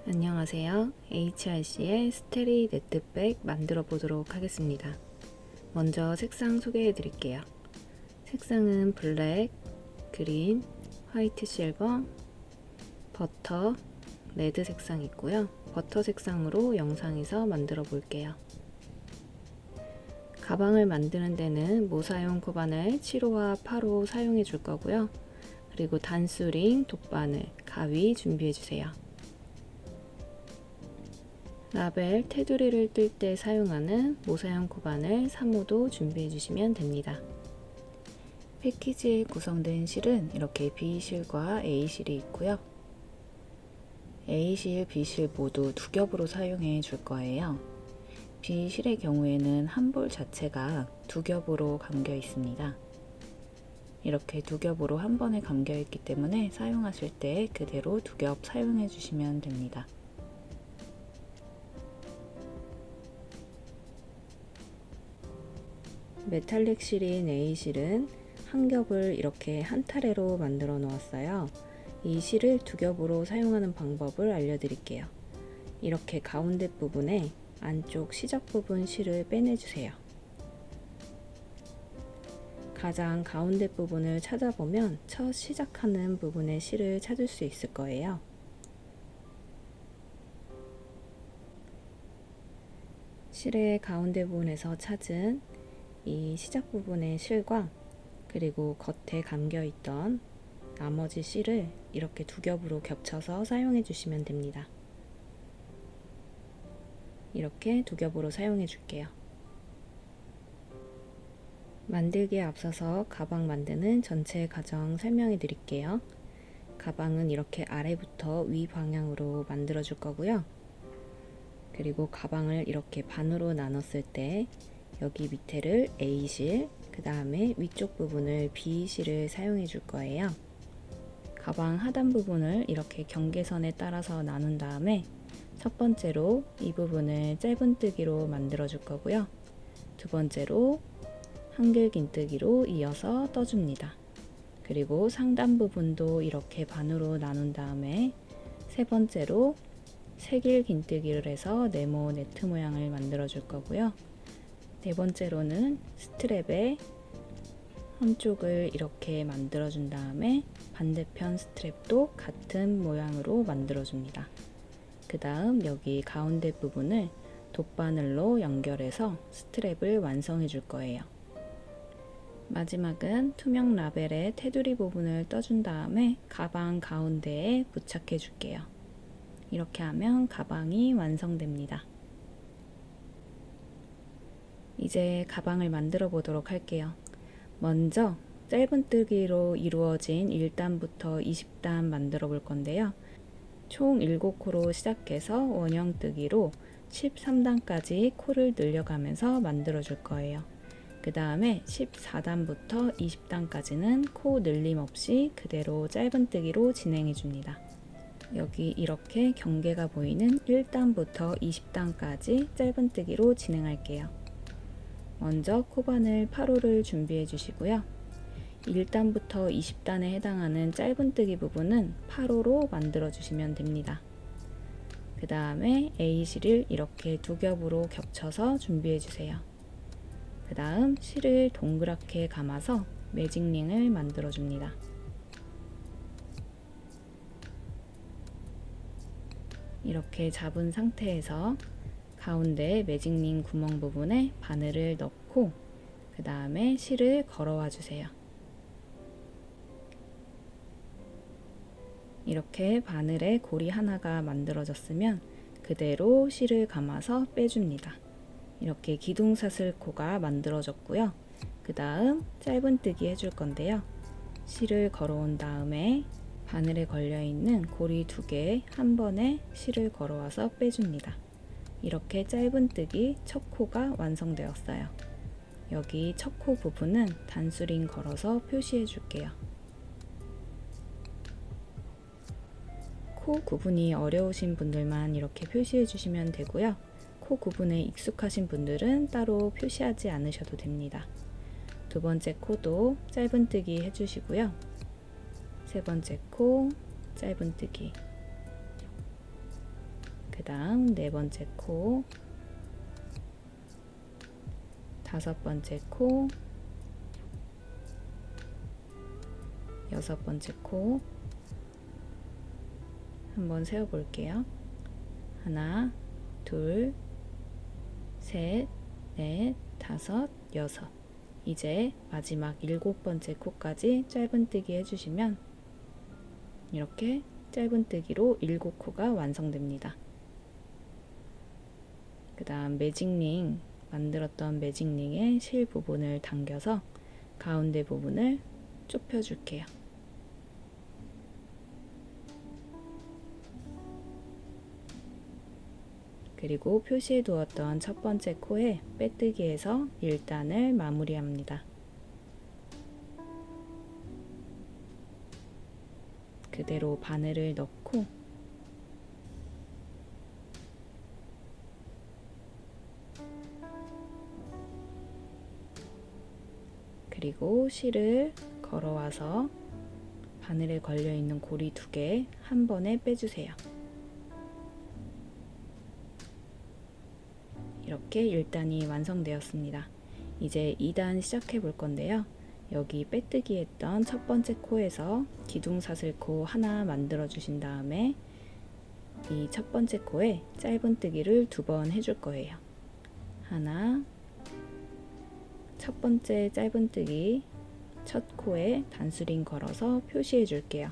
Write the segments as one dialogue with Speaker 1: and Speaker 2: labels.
Speaker 1: 안녕하세요. HRC의 스테리 네트백 만들어 보도록 하겠습니다. 먼저 색상 소개해 드릴게요. 색상은 블랙, 그린, 화이트 실버, 버터, 레드 색상 있고요. 버터 색상으로 영상에서 만들어 볼게요. 가방을 만드는 데는 모사용 코바늘 7호와 8호 사용해 줄 거고요. 그리고 단수링, 돗바늘, 가위 준비해 주세요. 라벨, 테두리를 뜰 때 사용하는 모사용 코바늘 3호도 준비해 주시면 됩니다. 패키지에 구성된 실은 이렇게 B실과 A실이 있고요. A실, B실 모두 두 겹으로 사용해 줄 거예요. B실의 경우에는 한 볼 자체가 두 겹으로 감겨 있습니다. 이렇게 두 겹으로 한 번에 감겨 있기 때문에 사용하실 때 그대로 두 겹 사용해 주시면 됩니다. 메탈릭 실인 A실은 한 겹을 이렇게 한 타래로 만들어 놓았어요. 이 실을 두 겹으로 사용하는 방법을 알려드릴게요. 이렇게 가운데 부분에 안쪽 시작 부분 실을 빼내주세요. 가장 가운데 부분을 찾아보면 첫 시작하는 부분의 실을 찾을 수 있을 거예요. 실의 가운데 부분에서 찾은 이 시작 부분의 실과 그리고 겉에 감겨 있던 나머지 실을 이렇게 두 겹으로 겹쳐서 사용해 주시면 됩니다. 이렇게 두 겹으로 사용해 줄게요. 만들기에 앞서서 가방 만드는 전체 과정 설명해 드릴게요. 가방은 이렇게 아래부터 위 방향으로 만들어 줄 거고요. 그리고 가방을 이렇게 반으로 나눴을 때 여기 밑에를 A실, 그 다음에 위쪽 부분을 B실을 사용해 줄 거예요. 가방 하단 부분을 이렇게 경계선에 따라서 나눈 다음에 첫 번째로 이 부분을 짧은뜨기로 만들어 줄 거고요. 두 번째로 한길 긴뜨기로 이어서 떠줍니다. 그리고 상단 부분도 이렇게 반으로 나눈 다음에 세 번째로 세길 긴뜨기를 해서 네모 네트 모양을 만들어 줄 거고요. 네 번째로는 스트랩의 한쪽을 이렇게 만들어 준 다음에 반대편 스트랩도 같은 모양으로 만들어 줍니다. 그 다음 여기 가운데 부분을 돗바늘로 연결해서 스트랩을 완성해 줄 거예요. 마지막은 투명 라벨의 테두리 부분을 떠준 다음에 가방 가운데에 부착해 줄게요. 이렇게 하면 가방이 완성됩니다. 이제 가방을 만들어 보도록 할게요. 먼저 짧은뜨기로 이루어진 1단부터 20단 만들어 볼 건데요. 총 7코로 시작해서 원형뜨기로 13단까지 코를 늘려가면서 만들어 줄 거예요. 그 다음에 14단부터 20단까지는 코 늘림 없이 그대로 짧은뜨기로 진행해 줍니다. 여기 이렇게 경계가 보이는 1단부터 20단까지 짧은뜨기로 진행할게요. 먼저 코바늘 8호를 준비해 주시고요. 1단부터 20단에 해당하는 짧은뜨기 부분은 8호로 만들어 주시면 됩니다. 그 다음에 A실을 이렇게 두 겹으로 겹쳐서 준비해 주세요. 그 다음 실을 동그랗게 감아서 매직링을 만들어 줍니다. 이렇게 잡은 상태에서 가운데 매직링 구멍 부분에 바늘을 넣고 그 다음에 실을 걸어와 주세요. 이렇게 바늘에 고리 하나가 만들어졌으면 그대로 실을 감아서 빼줍니다. 이렇게 기둥사슬코가 만들어졌고요. 그 다음 짧은뜨기 해줄 건데요. 실을 걸어온 다음에 바늘에 걸려있는 고리 두 개 한 번에 실을 걸어와서 빼줍니다. 이렇게 짧은뜨기 첫 코가 완성되었어요. 여기 첫 코 부분은 단수링 걸어서 표시해 줄게요. 코 구분이 어려우신 분들만 이렇게 표시해 주시면 되고요. 코 구분에 익숙하신 분들은 따로 표시하지 않으셔도 됩니다. 두 번째 코도 짧은뜨기 해주시고요. 세 번째 코 짧은뜨기, 그 다음 네 번째 코, 다섯 번째 코, 여섯 번째 코. 한번 세어 볼게요. 하나, 둘, 셋, 넷, 다섯, 여섯. 이제 마지막 일곱 번째 코까지 짧은뜨기 해주시면 이렇게 짧은뜨기로 일곱 코가 완성됩니다. 그 다음 매직링, 만들었던 매직링의 실 부분을 당겨서 가운데 부분을 좁혀 줄게요. 그리고 표시해 두었던 첫 번째 코에 빼뜨기해서 1단을 마무리합니다. 그대로 바늘을 넣고 그리고 실을 걸어와서 바늘에 걸려있는 고리 2개 한 번에 빼주세요. 이렇게 1단이 완성되었습니다. 이제 2단 시작해 볼 건데요. 여기 빼뜨기 했던 첫 번째 코에서 기둥사슬코 하나 만들어 주신 다음에 이 첫 번째 코에 짧은뜨기를 2번 해줄 거예요. 하나, 첫 번째 짧은뜨기 첫 코에 단수링 걸어서 표시해 줄게요.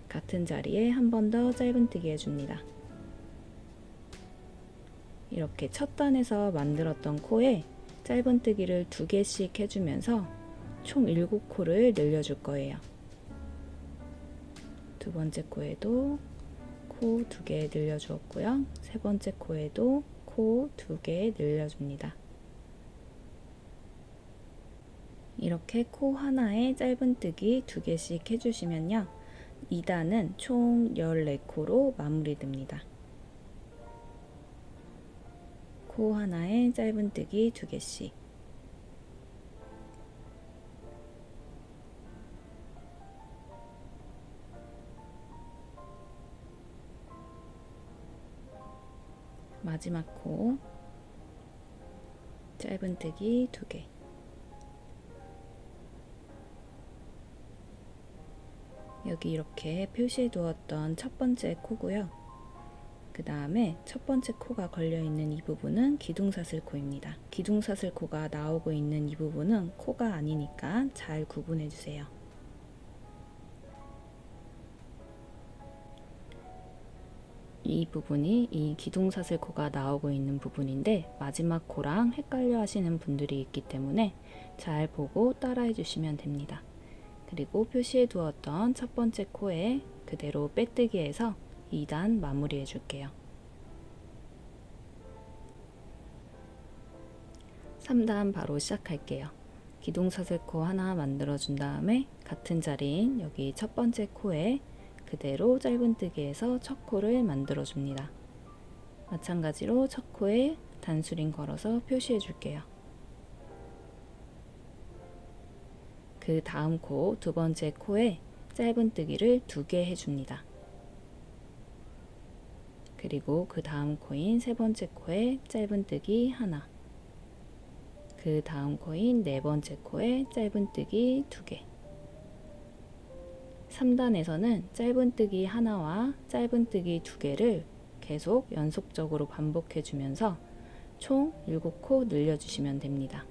Speaker 1: 같은 자리에 한 번 더 짧은뜨기 해줍니다. 이렇게 첫 단에서 만들었던 코에 짧은뜨기를 2개씩 해주면서 총 7코를 늘려줄 거예요. 두 번째 코에도 코 2개 늘려주었고요. 세 번째 코에도 코 2개 늘려줍니다. 이렇게 코 하나에 짧은뜨기 2개씩 해주시면요. 2단은 총 14코로 마무리됩니다. 코 하나에 짧은뜨기 2개씩, 마지막 코 짧은뜨기 2개, 여기 이렇게 표시해 두었던 첫 번째 코고요. 그 다음에 첫 번째 코가 걸려있는 이 부분은 기둥사슬코입니다. 기둥사슬코가 나오고 있는 이 부분은 코가 아니니까 잘 구분해 주세요. 이 부분이 이 기둥사슬코가 나오고 있는 부분인데 마지막 코랑 헷갈려 하시는 분들이 있기 때문에 잘 보고 따라해 주시면 됩니다. 그리고 표시해 두었던 첫 번째 코에 그대로 빼뜨기해서 2단 마무리해 줄게요. 3단 바로 시작할게요. 기둥사슬코 하나 만들어 준 다음에 같은 자리인 여기 첫 번째 코에 그대로 짧은뜨기해서 첫 코를 만들어 줍니다. 마찬가지로 첫 코에 단수링 걸어서 표시해 줄게요. 그 다음 코 두 번째 코에 짧은뜨기를 2개 해줍니다. 그리고 그 다음 코인 세 번째 코에 짧은뜨기 하나, 그 다음 코인 네 번째 코에 짧은뜨기 2개. 3단에서는 짧은뜨기 하나와 짧은뜨기 2개를 계속 연속적으로 반복해 주면서 총 7코 늘려주시면 됩니다.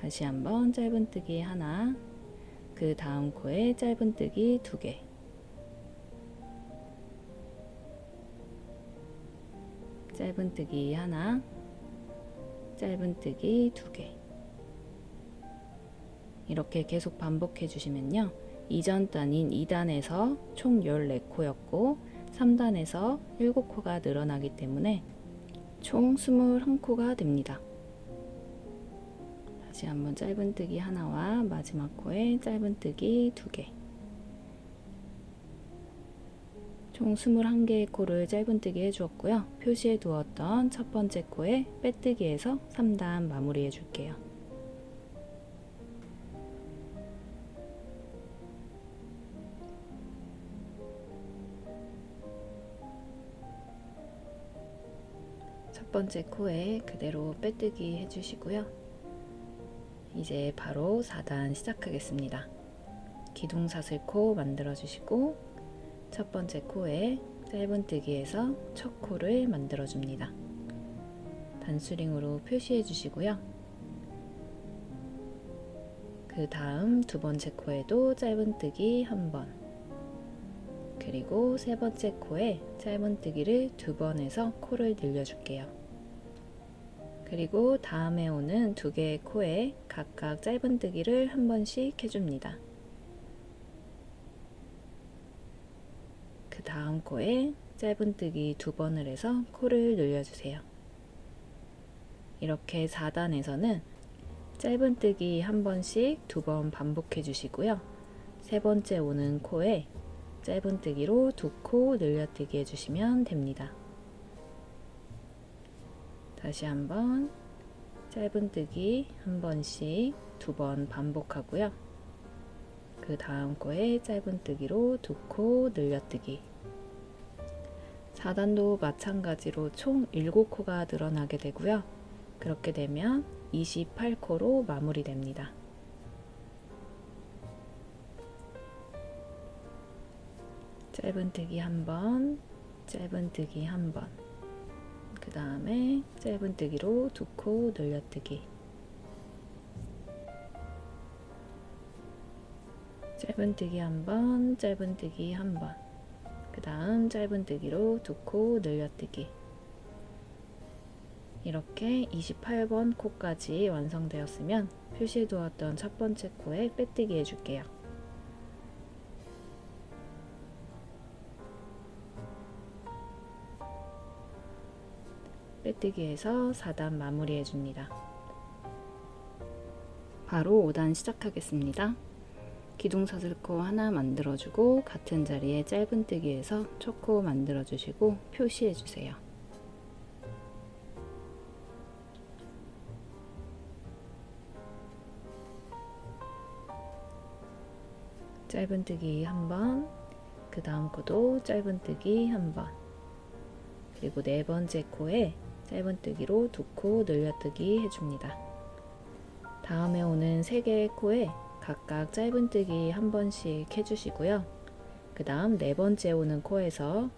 Speaker 1: 다시 한번 짧은뜨기 하나, 그 다음 코에 짧은뜨기 2개, 짧은뜨기 하나, 짧은뜨기 2개. 이렇게 계속 반복해 주시면요. 이전 단인 2단에서 총 14코였고 3단에서 7코가 늘어나기 때문에 총 21코가 됩니다. 다시 한번 짧은뜨기 하나와 마지막 코에 짧은뜨기 2개, 총 21개의 코를 짧은뜨기 해주었고요. 표시해 두었던 첫 번째 코에 빼뜨기해서 3단 마무리해 줄게요. 첫 번째 코에 그대로 빼뜨기 해주시고요. 이제 바로 4단 시작하겠습니다. 기둥사슬코 만들어 주시고 첫 번째 코에 짧은뜨기해서 첫 코를 만들어 줍니다. 단수링으로 표시해 주시고요. 그 다음 두 번째 코에도 짧은뜨기 한 번, 그리고 세 번째 코에 짧은뜨기를 2번 해서 코를 늘려줄게요. 그리고 다음에 오는 두 개의 코에 각각 짧은뜨기를 한 번씩 해줍니다. 그 다음 코에 짧은뜨기 2번을 해서 코를 늘려주세요. 이렇게 4단에서는 짧은뜨기 한 번씩 2번 반복해 주시고요. 세 번째 오는 코에 짧은뜨기로 2코 늘려뜨기 해주시면 됩니다. 다시 한번 짧은뜨기 한 번씩 2번 반복하고요. 그 다음 코에 짧은뜨기로 2코 늘려뜨기. 4단도 마찬가지로 총 7코가 늘어나게 되고요. 그렇게 되면 28코로 마무리됩니다. 짧은뜨기 한 번, 짧은뜨기 한 번, 그 다음에 짧은뜨기로 2코 늘려뜨기, 짧은뜨기 한 번, 짧은뜨기 한 번, 그 다음 짧은뜨기로 2코 늘려뜨기. 이렇게 28번 코까지 완성되었으면 표시해 두었던 첫 번째 코에 빼뜨기 해줄게요. 빼뜨기해서 4단 마무리 해줍니다. 바로 5단 시작하겠습니다. 기둥사슬코 하나 만들어주고 같은 자리에 짧은뜨기해서 첫 코 만들어주시고 표시해주세요. 짧은뜨기 한 번, 그 다음 코도 짧은뜨기 한 번, 그리고 네 번째 코에 짧은뜨기로 2코 늘려뜨기 해줍니다. 다음에 오는 3개의 코에 각각 짧은뜨기 한 번씩 해주시고요. 그 다음 네 번째 오는 코에서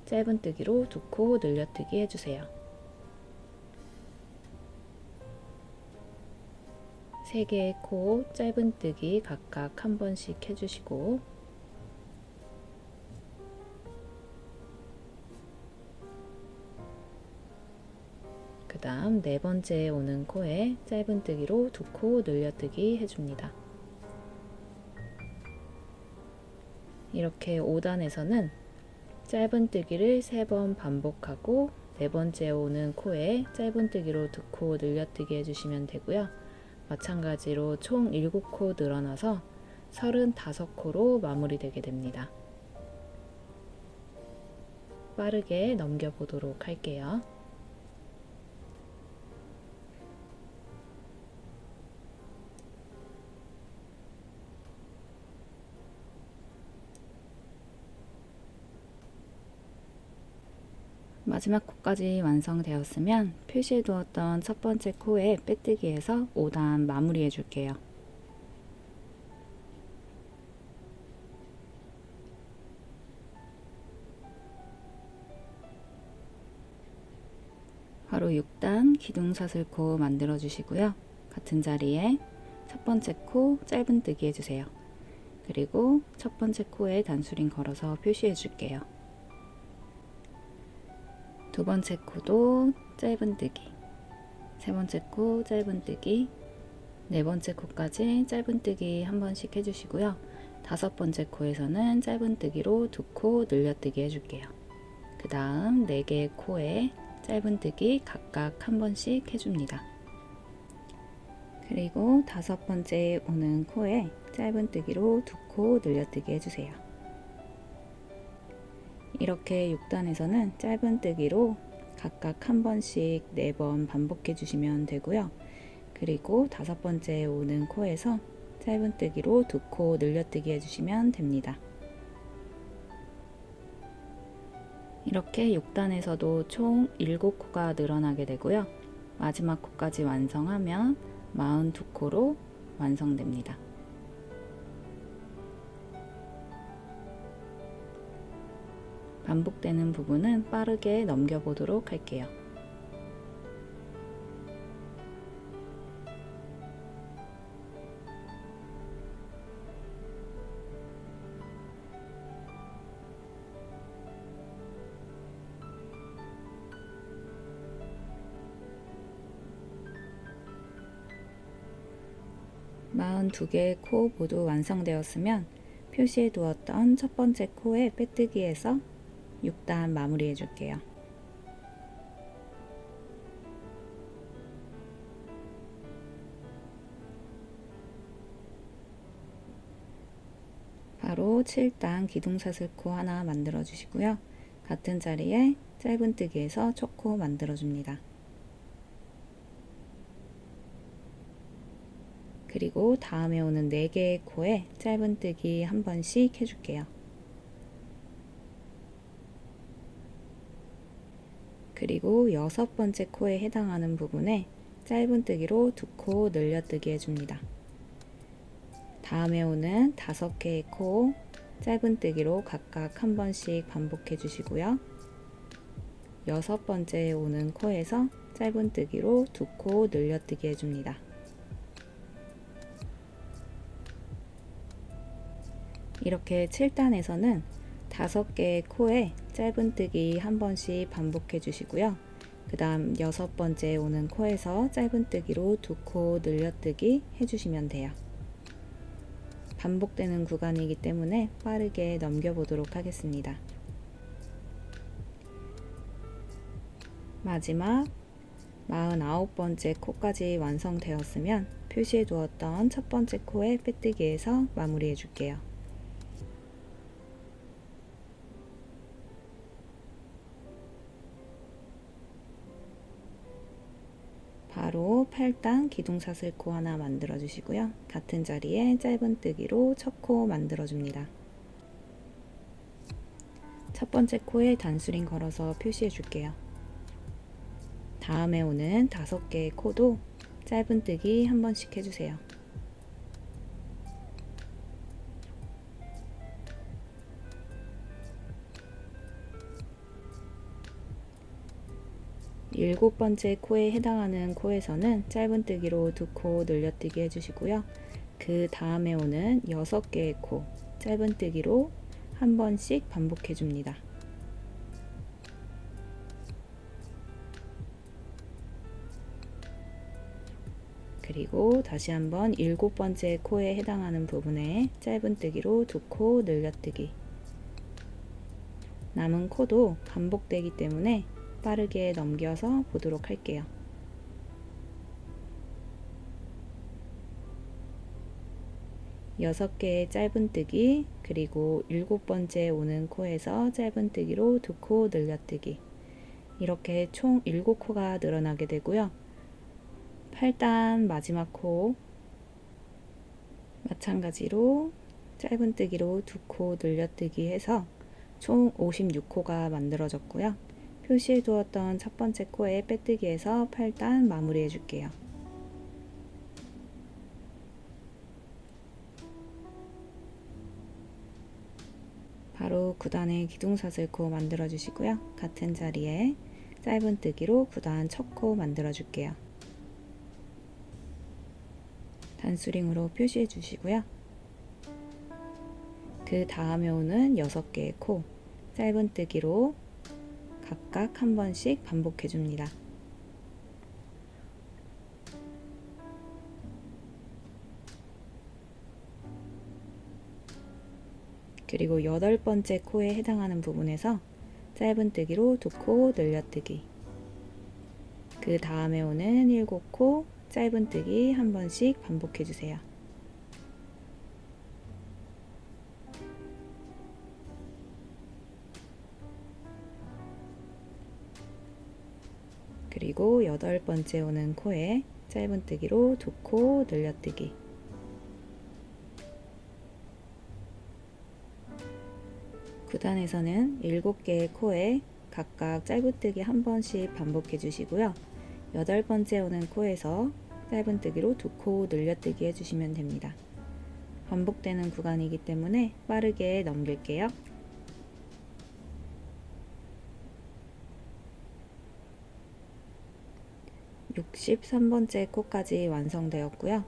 Speaker 1: 짧은뜨기로 2코 늘려뜨기 해주세요. 3개의 코 짧은뜨기 각각 한 번씩 해주시고, 그 다음 네 번째 오는 코에 짧은뜨기로 2코 늘려뜨기 해줍니다. 이렇게 5단에서는 짧은뜨기를 3번 반복하고 네 번째 오는 코에 짧은뜨기로 2코 늘려뜨기 해주시면 되고요. 마찬가지로 총 7코 늘어나서 35코로 마무리되게 됩니다. 빠르게 넘겨보도록 할게요. 마지막 코까지 완성되었으면 표시해 두었던 첫 번째 코에 빼뜨기해서 5단 마무리해 줄게요. 바로 6단 기둥사슬코 만들어 주시고요. 같은 자리에 첫 번째 코 짧은뜨기 해주세요. 그리고 첫 번째 코에 단수링 걸어서 표시해 줄게요. 두 번째 코도 짧은뜨기, 세 번째 코 짧은뜨기, 네 번째 코까지 짧은뜨기 한 번씩 해주시고요. 다섯 번째 코에서는 짧은뜨기로 2코 늘려뜨기 해줄게요. 그 다음 4개의 코에 짧은뜨기 각각 한 번씩 해줍니다. 그리고 다섯 번째 오는 코에 짧은뜨기로 2코 늘려뜨기 해주세요. 이렇게 6단에서는 짧은뜨기로 각각 한 번씩 4번 반복해 주시면 되고요. 그리고 5번째 오는 코에서 짧은뜨기로 2코 늘려뜨기 해주시면 됩니다. 이렇게 6단에서도 총 7코가 늘어나게 되고요. 마지막 코까지 완성하면 42코로 완성됩니다. 반복되는 부분은 빠르게 넘겨보도록 할게요. (42) 개의 코 모두 완성되었으면 표시해 두었던 첫 번째 코에 빼뜨기해서 6단 마무리해 줄게요. 바로 7단 기둥사슬코 하나 만들어 주시고요. 같은 자리에 짧은뜨기에서 첫 코 만들어 줍니다. 그리고 다음에 오는 4개의 코에 짧은뜨기 한 번씩 해줄게요. 그리고 6번째 코에 해당하는 부분에 짧은뜨기로 2코 늘려뜨기 해줍니다. 다음에 오는 5개의 코 짧은뜨기로 각각 한 번씩 반복해 주시고요. 6번째 오는 코에서 짧은뜨기로 2코 늘려뜨기 해줍니다. 이렇게 7단에서는 5개의 코에 짧은뜨기 한 번씩 반복해 주시고요. 그 다음 6번째 오는 코에서 짧은뜨기로 2코 늘려뜨기 해주시면 돼요. 반복되는 구간이기 때문에 빠르게 넘겨보도록 하겠습니다. 마지막 49번째 코까지 완성되었으면 표시해 두었던 첫 번째 코에 빼뜨기해서 마무리해 줄게요. 바로 8단 기둥사슬코 하나 만들어 주시고요. 같은 자리에 짧은뜨기로 첫 코 만들어 줍니다. 첫 번째 코에 단수링 걸어서 표시해 줄게요. 다음에 오는 5개의 코도 짧은뜨기 한 번씩 해주세요. 일곱 번째 코에 해당하는 코에서는 짧은뜨기로 2코 늘려뜨기 해주시고요. 그 다음에 오는 6개의 코 짧은뜨기로 한 번씩 반복해 줍니다. 그리고 다시 한번 7번째 코에 해당하는 부분에 짧은뜨기로 2코 늘려뜨기. 남은 코도 반복되기 때문에 빠르게 넘겨서 보도록 할게요. 여섯 개의 짧은뜨기, 그리고 7번째 오는 코에서 짧은뜨기로 2코 늘려뜨기. 이렇게 총 7코가 늘어나게 되고요. 8단 마지막 코 마찬가지로 짧은뜨기로 2코 늘려뜨기 해서 총 56코가 만들어졌고요. 표시해 두었던 첫 번째 코에 빼뜨기해서 8단 마무리해 줄게요. 바로 9단의 기둥사슬코 만들어 주시고요. 같은 자리에 짧은뜨기로 9단 첫 코 만들어 줄게요. 단수링으로 표시해 주시고요. 그 다음에 오는 6개의 코 짧은뜨기로 각각 한 번씩 반복해 줍니다. 그리고 8번째 코에 해당하는 부분에서 짧은뜨기로 2코 늘려뜨기. 그 다음에 오는 7코 짧은뜨기 한 번씩 반복해 주세요. 그리고 8번째 오는 코에 짧은뜨기로 2코 늘려뜨기. 구단에서는 7개의 코에 각각 짧은뜨기 한 번씩 반복해 주시고요. 8번째 오는 코에서 짧은뜨기로 2코 늘려뜨기 해주시면 됩니다. 반복되는 구간이기 때문에 빠르게 넘길게요. (63번째) 코까지 완성되었고요.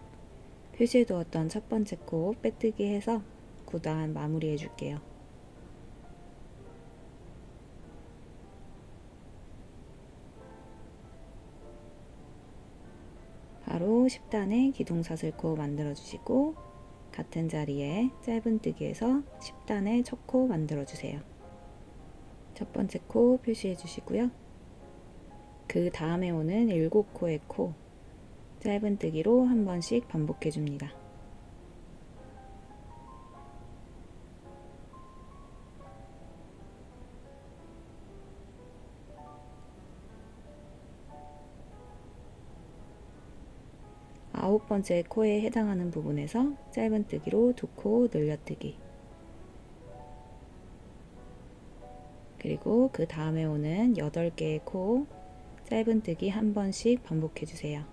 Speaker 1: 표시해 두었던 첫 번째 코 빼뜨기 해서 9단 마무리해 줄게요. 바로 10단에 기둥사슬코 만들어 주시고 같은 자리에 짧은뜨기에서 10단의 첫 코 만들어 주세요. 첫 번째 코 표시해 주시고요. 그 다음에 오는 7코의 코 짧은뜨기로 한 번씩 반복해 줍니다. 아홉 번째 코에 해당하는 부분에서 짧은뜨기로 2코 늘려뜨기. 그리고 그 다음에 오는 8개의 코 짧은뜨기 한 번씩 반복해 주세요.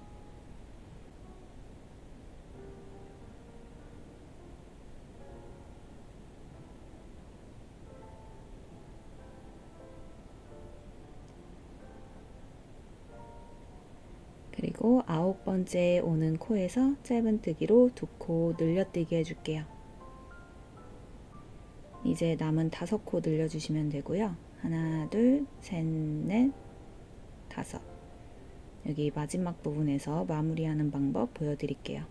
Speaker 1: 그리고 9번째 오는 코에서 짧은뜨기로 2코 늘려뜨기 해줄게요. 이제 남은 5코 늘려주시면 되고요. 하나, 둘, 셋, 넷, 5. 여기 마지막 부분에서 마무리하는 방법 보여드릴게요.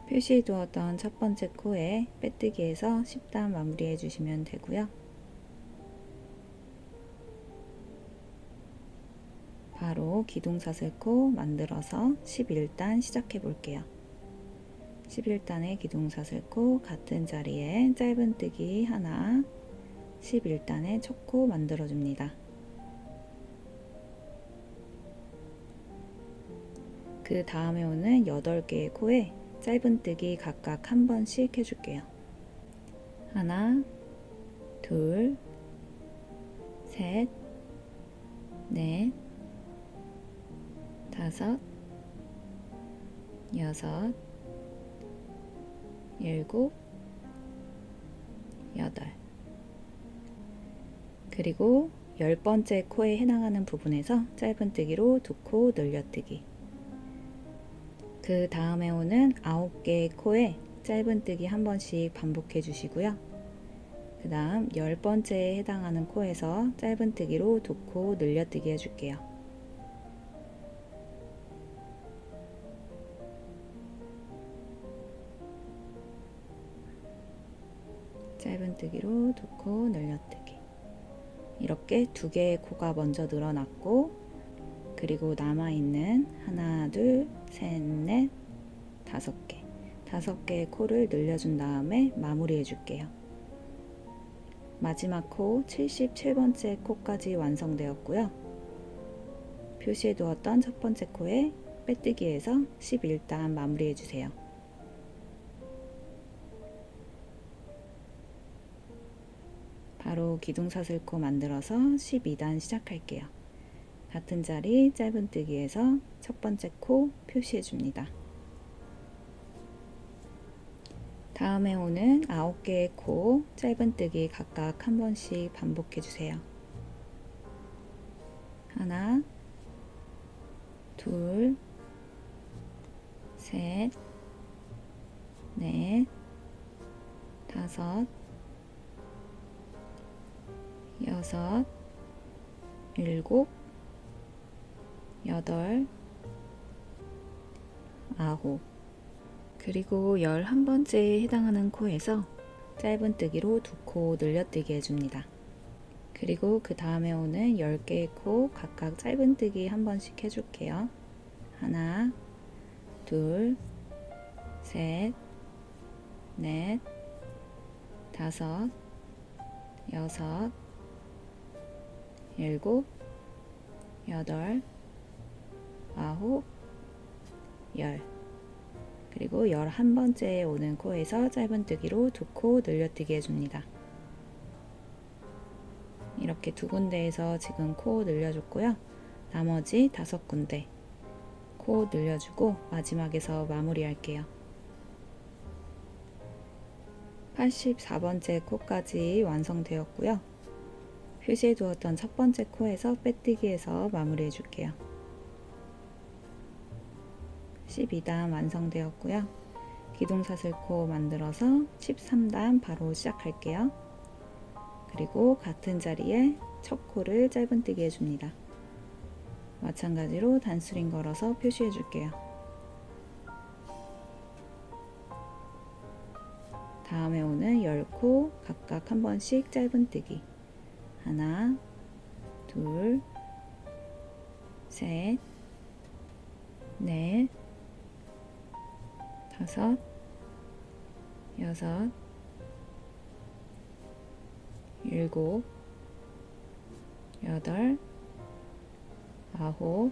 Speaker 1: 표시해 두었던 첫 번째 코에 빼뜨기해서 10단 마무리해 주시면 되고요. 바로 기둥사슬코 만들어서 11단 시작해 볼게요. 11단의 기둥사슬코 같은 자리에 짧은뜨기 하나, 11단의 첫 코 만들어 줍니다. 그 다음에 오는 8개의 코에 짧은뜨기 각각 한 번씩 해줄게요. 하나, 둘, 셋, 넷, 5, 6, 7, 8. 그리고 10번째 코에 해당하는 부분에서 짧은뜨기로 2코 늘려뜨기. 그 다음에 오는 9개의 코에 짧은뜨기 한 번씩 반복해 주시고요. 그 다음 10번째에 해당하는 코에서 짧은뜨기로 2코 늘려뜨기 해줄게요. 짧은뜨기로 2코 늘려뜨기. 이렇게 2개의 코가 먼저 늘어났고, 그리고 남아있는 하나, 둘, 셋, 넷, 5개. 5개의 코를 늘려준 다음에 마무리 해줄게요. 마지막 코 77번째 코까지 완성되었고요. 표시해 두었던 첫 번째 코에 빼뜨기해서 11단 마무리 해주세요. 바로 기둥사슬코 만들어서 12단 시작할게요. 같은 자리 짧은뜨기에서 첫 번째 코 표시해 줍니다. 다음에 오는 9개의 코 짧은뜨기 각각 한 번씩 반복해 주세요. 하나, 둘, 셋, 넷, 5, 6, 7, 8, 9. 그리고 11번째에 해당하는 코에서 짧은뜨기로 2코 늘려뜨기 해줍니다. 그리고 그 다음에 오는 10개의 코 각각 짧은뜨기 한 번씩 해줄게요. 하나, 둘, 셋, 넷, 5, 6, 7, 여덟, 아홉, 열. 그리고 11번째에 오는 코에서 짧은뜨기로 두 코 늘려뜨기 해줍니다. 이렇게 두 군데에서 지금 코 늘려줬고요. 나머지 5군데 코 늘려주고 마지막에서 마무리할게요. 84번째 코까지 완성되었고요. 표시해 두었던 첫 번째 코에서 빼뜨기해서 마무리해 줄게요. 12단 완성되었고요. 기둥사슬코 만들어서 13단 바로 시작할게요. 그리고 같은 자리에 첫 코를 짧은뜨기 해줍니다. 마찬가지로 단수링 걸어서 표시해 줄게요. 다음에 오는 10코 각각 한 번씩 짧은뜨기. 하나, 둘, 셋, 넷, 다섯, 여섯, 일곱, 여덟, 아홉,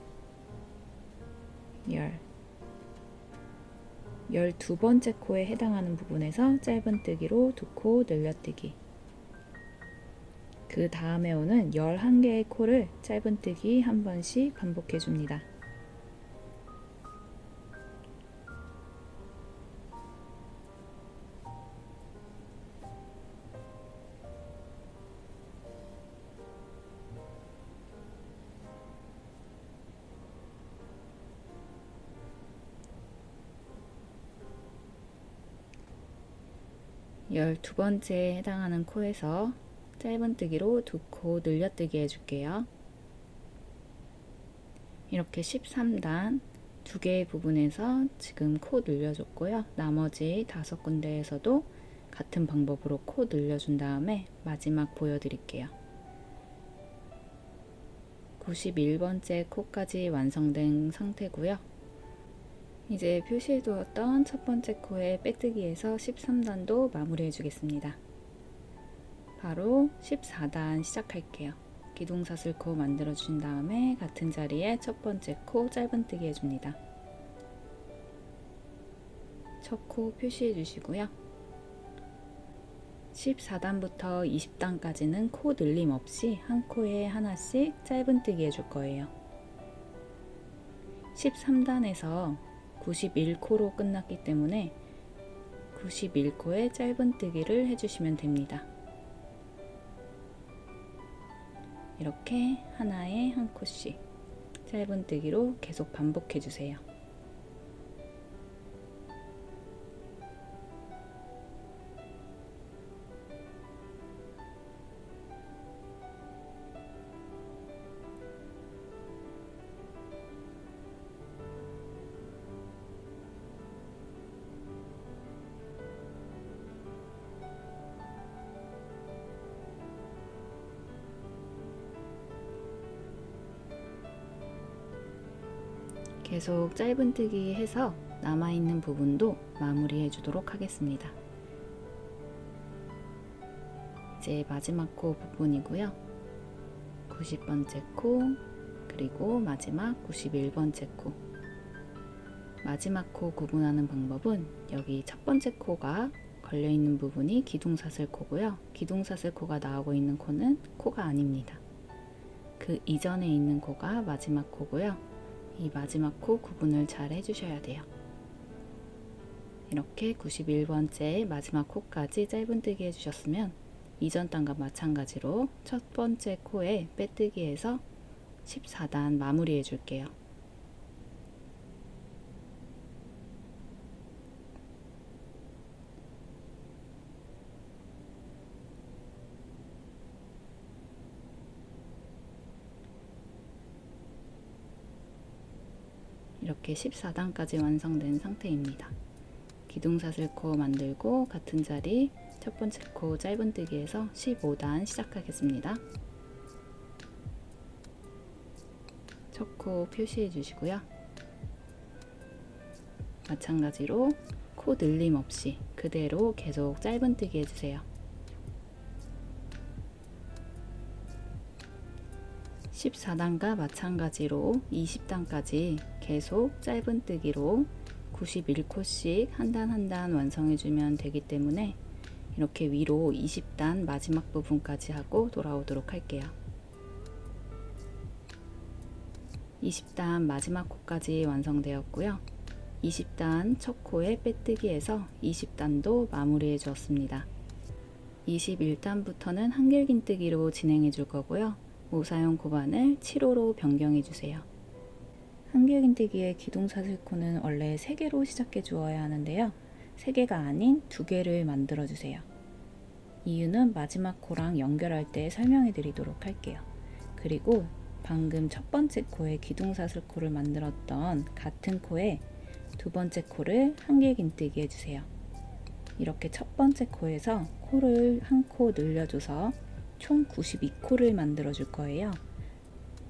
Speaker 1: 열. 12번째 코에 해당하는 부분에서 짧은뜨기로 두 코 늘려뜨기. 그 다음에 오는 11개의 코를 짧은뜨기 한 번씩 반복해 줍니다. 열두 번째에 해당하는 코에서 짧은뜨기로 두 코 늘려뜨기 해줄게요. 이렇게 13단 두 개의 부분에서 지금 코 늘려줬고요. 나머지 5군데에서도 같은 방법으로 코 늘려준 다음에 마지막 보여드릴게요. 91번째 코까지 완성된 상태고요. 이제 표시해 두었던 첫 번째 코의 빼뜨기에서 13단도 마무리해 주겠습니다. 바로 14단 시작할게요. 기둥사슬코 만들어 주신 다음에 같은 자리에 첫 번째 코 짧은뜨기 해줍니다. 첫 코 표시해 주시고요. 14단부터 20단까지는 코 늘림 없이 한 코에 하나씩 짧은뜨기 해줄 거예요. 13단에서 91코로 끝났기 때문에 91코에 짧은뜨기를 해주시면 됩니다. 이렇게 하나에 한 코씩 짧은뜨기로 계속 반복해 주세요. 계속 짧은뜨기 해서 남아있는 부분도 마무리해 주도록 하겠습니다. 이제 마지막 코 부분이고요. 90번째 코, 그리고 마지막 91번째 코. 마지막 코 구분하는 방법은 여기 첫 번째 코가 걸려있는 부분이 기둥사슬코고요. 기둥사슬코가 나오고 있는 코는 코가 아닙니다. 그 이전에 있는 코가 마지막 코고요. 이 마지막 코 구분을 잘 해주셔야 돼요. 이렇게 91번째 마지막 코까지 짧은뜨기 해주셨으면 이전 단과 마찬가지로 첫 번째 코에 빼뜨기해서 14단 마무리 해줄게요. 이렇게 14단까지 완성된 상태입니다. 기둥사슬코 만들고 같은 자리 첫 번째 코 짧은뜨기에서 15단 시작하겠습니다. 첫 코 표시해 주시고요. 마찬가지로 코 늘림 없이 그대로 계속 짧은뜨기 해주세요.
Speaker 2: 14단과 마찬가지로 20단까지 계속 짧은뜨기로 91코씩 한 단 한 단 완성해주면 되기 때문에 이렇게 위로 20단 마지막 부분까지 하고 돌아오도록 할게요. 20단 마지막 코까지 완성되었고요. 20단 첫 코에 빼뜨기해서 20단도 마무리해 주었습니다. 21단부터는 한길긴뜨기로 진행해 줄 거고요. 모사용 고반을 7호로 변경해 주세요. 한길긴뜨기의 기둥사슬코는 원래 3개로 시작해 주어야 하는데요. 3개가 아닌 2개를 만들어 주세요. 이유는 마지막 코랑 연결할 때 설명해 드리도록 할게요. 그리고 방금 첫 번째 코에 기둥사슬코를 만들었던 같은 코에 두 번째 코를 한길긴뜨기 해주세요. 이렇게 첫 번째 코에서 코를 한 코 늘려줘서 총 92코를 만들어 줄 거예요.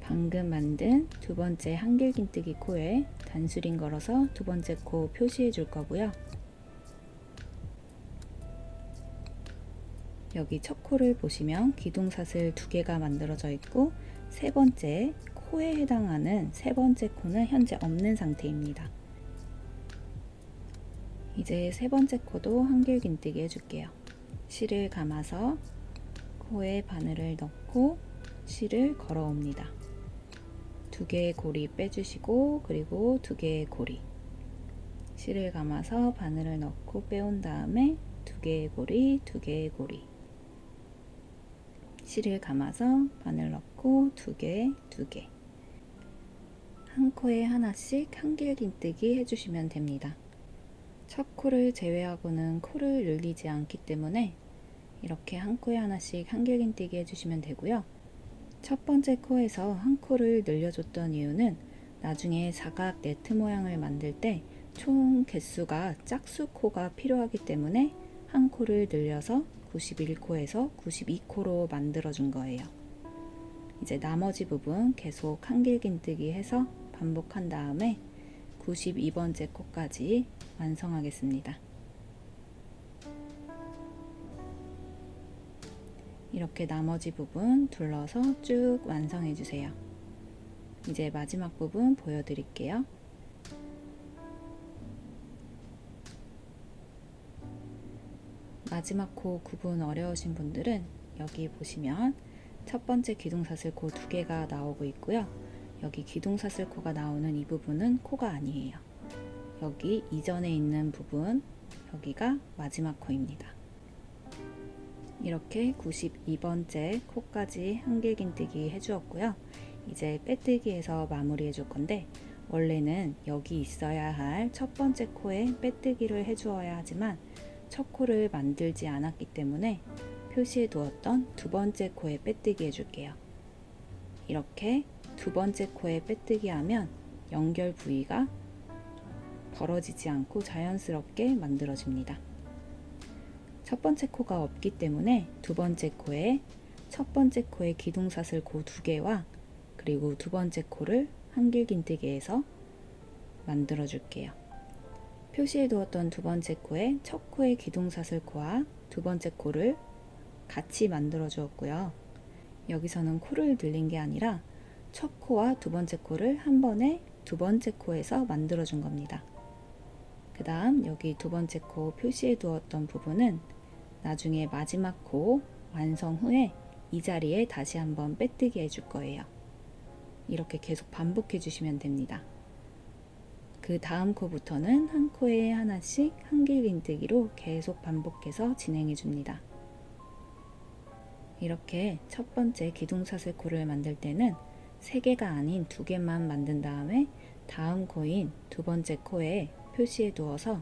Speaker 2: 방금 만든 두 번째 한길긴뜨기 코에 단수링 걸어서 두 번째 코 표시해 줄 거고요. 여기 첫 코를 보시면 기둥사슬 2개가 만들어져 있고 세 번째 코에 해당하는 세 번째 코는 현재 없는 상태입니다. 이제 세 번째 코도 한길긴뜨기 해줄게요. 실을 감아서 코에 바늘을 넣고 실을 걸어옵니다. 2개의 고리 빼주시고 그리고 2개의 고리, 실을 감아서 바늘을 넣고 빼온 다음에 2개의 고리, 2개의 고리, 실을 감아서 바늘 넣고 2개, 2개, 한 코에 하나씩 한길긴뜨기 해주시면 됩니다. 첫 코를 제외하고는 코를 늘리지 않기 때문에 이렇게 한 코에 하나씩 한길긴뜨기 해주시면 되고요. 첫 번째 코에서 한 코를 늘려줬던 이유는 나중에 사각 네트 모양을 만들 때 총 개수가 짝수코가 필요하기 때문에 한 코를 늘려서 91코에서 92코로 만들어준 거예요. 이제 나머지 부분 계속 한길긴뜨기 해서 반복한 다음에 92번째 코까지 완성하겠습니다. 이렇게 나머지 부분 둘러서 쭉 완성해 주세요. 이제 마지막 부분 보여드릴게요. 마지막 코 구분 어려우신 분들은 여기 보시면 첫 번째 기둥사슬코 2개가 나오고 있고요. 여기 기둥사슬코가 나오는 이 부분은 코가 아니에요. 여기 이전에 있는 부분, 여기가 마지막 코입니다. 이렇게 92번째 코까지 한길긴뜨기 해주었고요. 이제 빼뜨기해서 마무리 해줄 건데 원래는 여기 있어야 할 첫 번째 코에 빼뜨기를 해주어야 하지만 첫 코를 만들지 않았기 때문에 표시해 두었던 두 번째 코에 빼뜨기 해줄게요. 이렇게 두 번째 코에 빼뜨기 하면 연결 부위가 벌어지지 않고 자연스럽게 만들어집니다. 첫 번째 코가 없기 때문에 두 번째 코에 첫 번째 코의 기둥사슬코 2개와 그리고 두 번째 코를 한길긴뜨기해서 만들어 줄게요. 표시해 두었던 두 번째 코에 첫 코의 기둥사슬코와 두 번째 코를 같이 만들어 주었고요. 여기서는 코를 늘린 게 아니라 첫 코와 두 번째 코를 한 번에 두 번째 코에서 만들어 준 겁니다. 그 다음 여기 두 번째 코 표시해 두었던 부분은 나중에 마지막 코 완성 후에 이 자리에 다시 한번 빼뜨기 해줄 거예요. 이렇게 계속 반복해 주시면 됩니다. 그 다음 코부터는 한 코에 하나씩 한길긴뜨기로 계속 반복해서 진행해 줍니다. 이렇게 첫 번째 기둥사슬코를 만들 때는 3개가 아닌 2개만 만든 다음에 다음 코인 두 번째 코에 표시해 두어서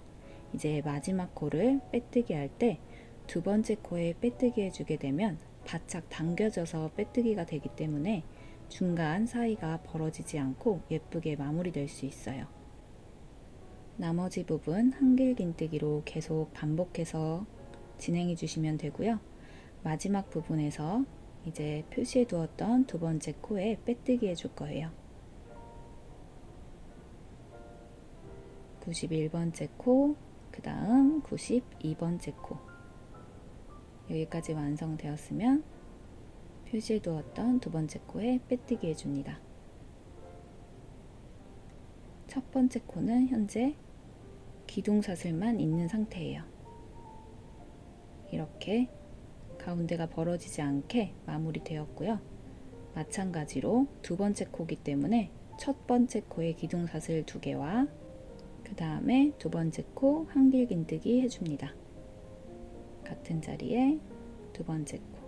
Speaker 2: 이제 마지막 코를 빼뜨기 할 때 두 번째 코에 빼뜨기 해주게 되면 바짝 당겨져서 빼뜨기가 되기 때문에 중간 사이가 벌어지지 않고 예쁘게 마무리될 수 있어요. 나머지 부분 한길긴뜨기로 계속 반복해서 진행해 주시면 되고요. 마지막 부분에서 이제 표시해 두었던 두 번째 코에 빼뜨기 해줄 거예요. 91번째 코, 그 다음 92번째 코. 여기까지 완성되었으면 표시해 두었던 두 번째 코에 빼뜨기 해줍니다. 첫 번째 코는 현재 기둥사슬만 있는 상태예요. 이렇게 가운데가 벌어지지 않게 마무리 되었고요. 마찬가지로 두 번째 코기 때문에 첫 번째 코에 기둥사슬 2개와 그 다음에 두 번째 코 한길긴뜨기 해줍니다. 같은 자리에 두 번째 코,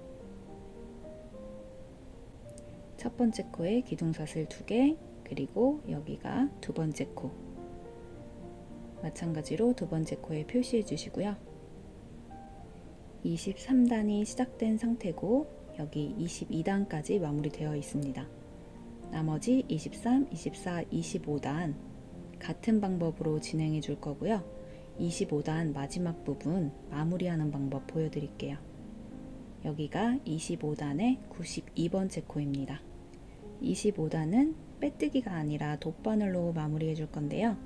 Speaker 2: 첫 번째 코에 기둥사슬 2개, 그리고 여기가 두 번째 코, 마찬가지로 두 번째 코에 표시해 주시고요. 23단이 시작된 상태고 여기 22단까지 마무리되어 있습니다. 나머지 23, 24, 25단 같은 방법으로 진행해 줄 거고요. 25단 마지막 부분 마무리하는 방법 보여드릴게요. 여기가 25단의 92번째 코입니다. 25단은 빼뜨기가 아니라 돗바늘로 마무리해 줄 건데요.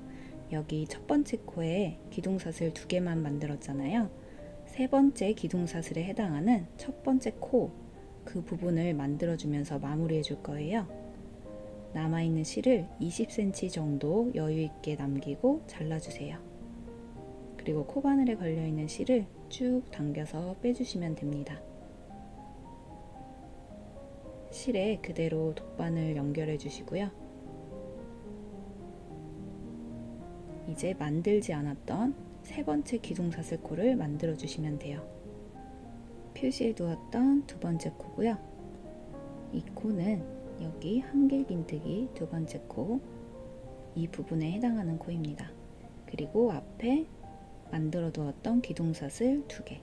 Speaker 2: 여기 첫 번째 코에 기둥사슬 2개만 만들었잖아요. 세 번째 기둥사슬에 해당하는 첫 번째 코, 그 부분을 만들어주면서 마무리해 줄 거예요. 남아있는 실을 20cm 정도 여유있게 남기고 잘라주세요. 그리고 코바늘에 걸려있는 실을 쭉 당겨서 빼주시면 됩니다. 실에 그대로 돗바늘 연결해 주시고요. 이제 만들지 않았던 세 번째 기둥사슬 코를 만들어 주시면 돼요. 표시해 두었던 두 번째 코고요. 이 코는 여기 한길긴뜨기 두 번째 코, 이 부분에 해당하는 코입니다. 그리고 앞에 만들어 두었던 기둥사슬 2개,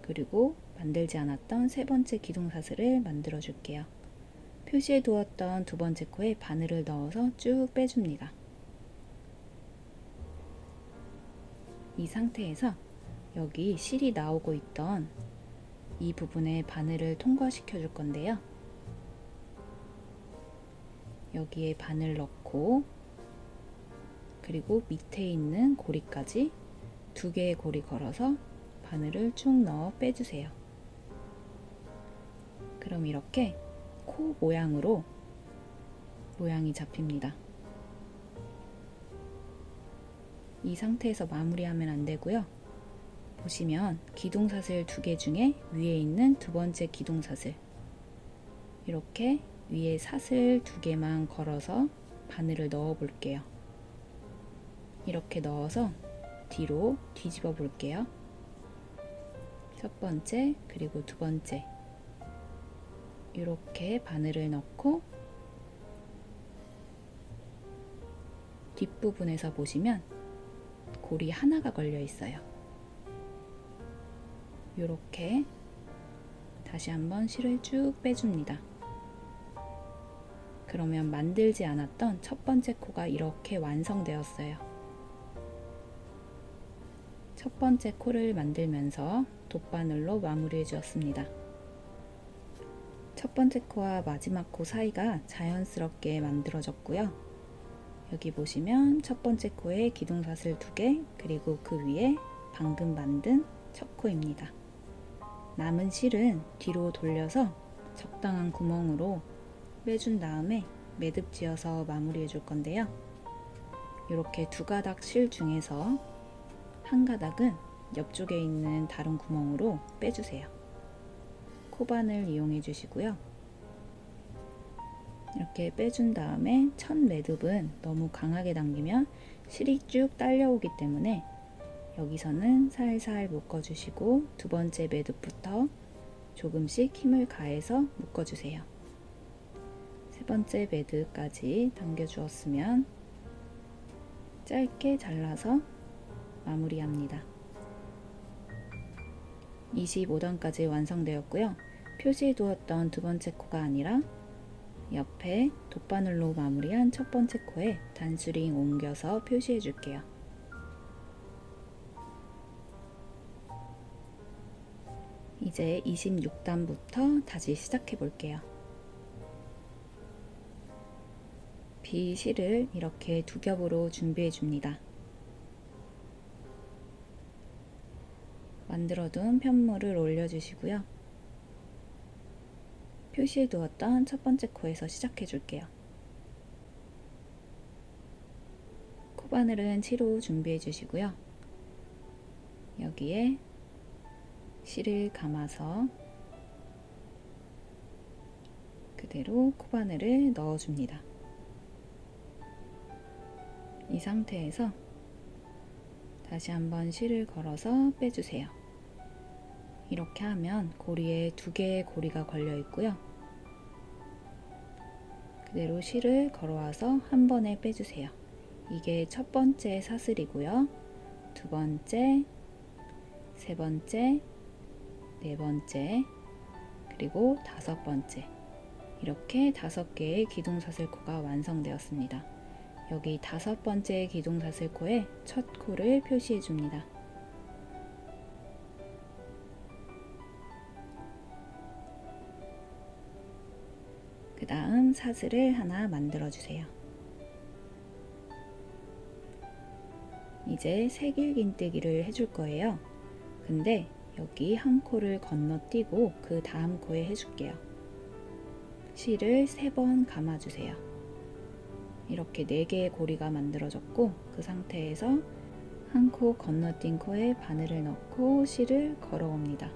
Speaker 2: 그리고 만들지 않았던 세 번째 기둥사슬을 만들어 줄게요. 표시해 두었던 두 번째 코에 바늘을 넣어서 쭉 빼줍니다. 이 상태에서 여기 실이 나오고 있던 이 부분에 바늘을 통과시켜 줄 건데요. 여기에 바늘 넣고 그리고 밑에 있는 고리까지 2개의 고리 걸어서 바늘을 쭉 넣어 빼주세요. 그럼 이렇게 코 모양으로 모양이 잡힙니다. 이 상태에서 마무리하면 안 되고요. 보시면 기둥사슬 2개 중에 위에 있는 두 번째 기둥사슬, 이렇게 위에 사슬 2개만 걸어서 바늘을 넣어 볼게요. 이렇게 넣어서 뒤로 뒤집어 볼게요. 첫 번째 그리고 두 번째, 이렇게 바늘을 넣고 뒷부분에서 보시면 고리 하나가 걸려 있어요. 이렇게 다시 한번 실을 쭉 빼줍니다. 그러면 만들지 않았던 첫 번째 코가 이렇게 완성되었어요. 첫 번째 코를 만들면서 돗바늘로 마무리해 주었습니다. 첫 번째 코와 마지막 코 사이가 자연스럽게 만들어졌고요. 여기 보시면 첫 번째 코에 기둥사슬 2개, 그리고 그 위에 방금 만든 첫 코입니다. 남은 실은 뒤로 돌려서 적당한 구멍으로 빼준 다음에 매듭 지어서 마무리해 줄 건데요. 이렇게 두 가닥 실 중에서 한 가닥은 옆쪽에 있는 다른 구멍으로 빼주세요. 코바늘 이용해 주시고요. 이렇게 빼준 다음에 첫 매듭은 너무 강하게 당기면 실이 쭉 딸려오기 때문에 여기서는 살살 묶어주시고 두 번째 매듭부터 조금씩 힘을 가해서 묶어주세요. 세 번째 매듭까지 당겨주었으면 짧게 잘라서 마무리합니다. 25단까지 완성되었고요. 표시해 두었던 두 번째 코가 아니라 옆에 돗바늘로 마무리한 첫 번째 코에 단수링 옮겨서 표시해 줄게요. 이제 26단부터 다시 시작해 볼게요. 비실을 이렇게 두 겹으로 준비해 줍니다. 만들어둔 편물을 올려주시고요. 표시해 두었던 첫 번째 코에서 시작해 줄게요. 코바늘은 치로 준비해 주시고요. 여기에 실을 감아서 그대로 코바늘을 넣어줍니다. 이 상태에서 다시 한번 실을 걸어서 빼주세요. 이렇게 하면 고리에 두 개의 고리가 걸려 있고요. 그대로 실을 걸어와서 한 번에 빼주세요. 이게 첫 번째 사슬이고요. 두 번째, 세 번째, 네 번째, 그리고 다섯 번째. 이렇게 5개의 기둥사슬코가 완성되었습니다. 여기 5번째 기둥사슬코에 첫 코를 표시해 줍니다. 그 다음 사슬을 하나 만들어 주세요. 이제 새길긴뜨기를 해줄 거예요. 근데 여기 한 코를 건너뛰고 그 다음 코에 해줄게요. 실을 3번 감아주세요. 이렇게 4개의 고리가 만들어졌고 그 상태에서 한 코 건너뛴 코에 바늘을 넣고 실을 걸어옵니다.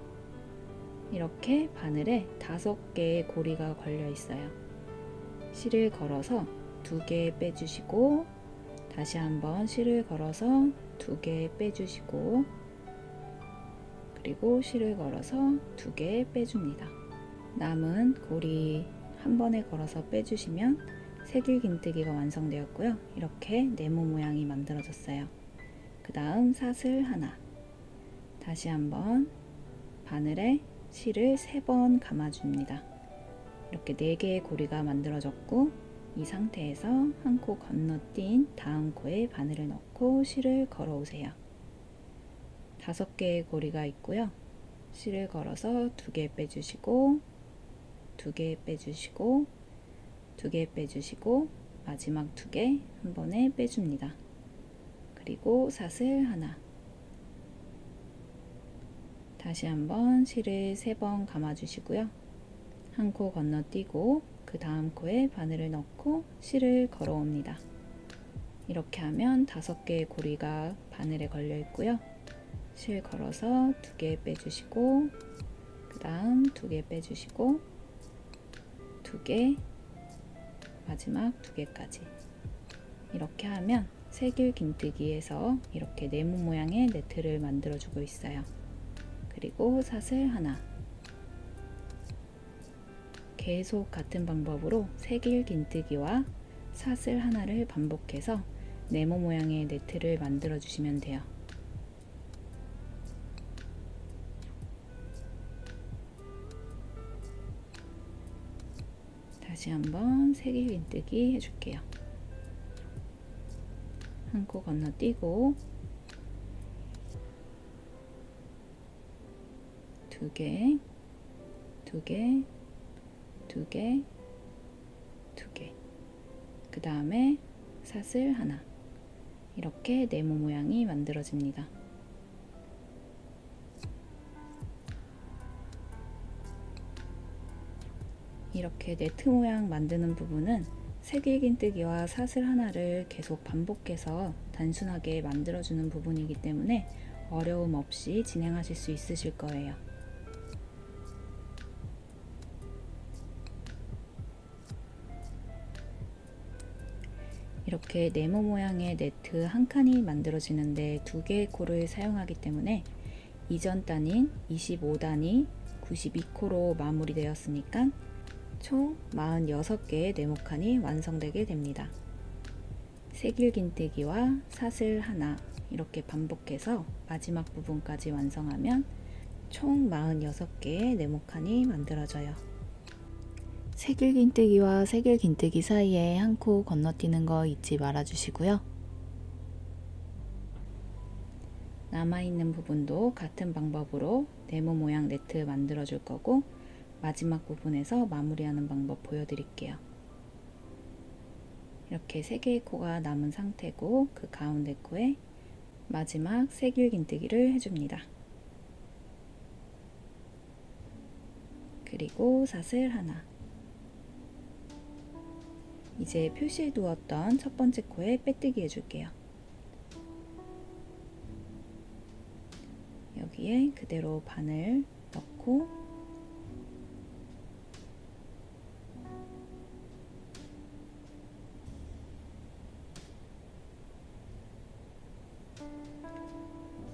Speaker 2: 이렇게 바늘에 5개의 고리가 걸려 있어요. 실을 걸어서 2개 빼주시고 다시 한번 실을 걸어서 2개 빼주시고 그리고 실을 걸어서 2개 빼줍니다. 남은 고리 한 번에 걸어서 빼주시면 새길긴뜨기가 완성되었고요. 이렇게 네모 모양이 만들어졌어요. 그 다음 사슬 하나, 다시 한번 바늘에 실을 3번 감아줍니다. 이렇게 4개의 고리가 만들어졌고 이 상태에서 한 코 건너뛴 다음 코에 바늘을 넣고 실을 걸어오세요. 5개의 고리가 있고요. 실을 걸어서 2개 빼주시고 2개 빼주시고 2개 빼주시고 마지막 2개 한 번에 빼줍니다. 그리고 사슬 하나, 다시 한번 실을 3번 감아주시고요. 한 코 건너뛰고 그 다음 코에 바늘을 넣고 실을 걸어옵니다. 이렇게 하면 5개의 고리가 바늘에 걸려 있고요. 실 걸어서 2개 빼주시고 그 다음 2개 빼주시고 2개, 마지막 2개까지. 이렇게 하면 새길긴뜨기에서 이렇게 네모 모양의 네트를 만들어 주고 있어요. 그리고 사슬 하나, 계속 같은 방법으로 새길긴뜨기와 사슬 하나를 반복해서 네모 모양의 네트를 만들어 주시면 돼요. 다시 한번 새길긴뜨기 해줄게요. 한 코 건너뛰고 2개, 2개, 2개, 2개. 그 다음에 사슬 하나. 이렇게 네모 모양이 만들어집니다. 이렇게 네트 모양 만드는 부분은 새길긴뜨기와 사슬 하나를 계속 반복해서 단순하게 만들어주는 부분이기 때문에 어려움 없이 진행하실 수 있으실 거예요. 이렇게 네모 모양의 네트 한 칸이 만들어지는데 2개의 코를 사용하기 때문에 이전 단인 25단이 92코로 마무리되었으니까 총 46개의 네모칸이 완성되게 됩니다. 새길긴뜨기와 사슬 하나 이렇게 반복해서 마지막 부분까지 완성하면 총 46개의 네모칸이 만들어져요. 새길긴뜨기와 새길긴뜨기 사이에 한 코 건너뛰는 거 잊지 말아 주시고요. 남아있는 부분도 같은 방법으로 네모 모양 네트 만들어 줄 거고 마지막 부분에서 마무리하는 방법 보여드릴게요. 이렇게 3개의 코가 남은 상태고 그 가운데 코에 마지막 새길긴뜨기를 해줍니다. 그리고 사슬 하나. 이제 표시해 두었던 첫 번째 코에 빼뜨기 해줄게요. 여기에 그대로 바늘 넣고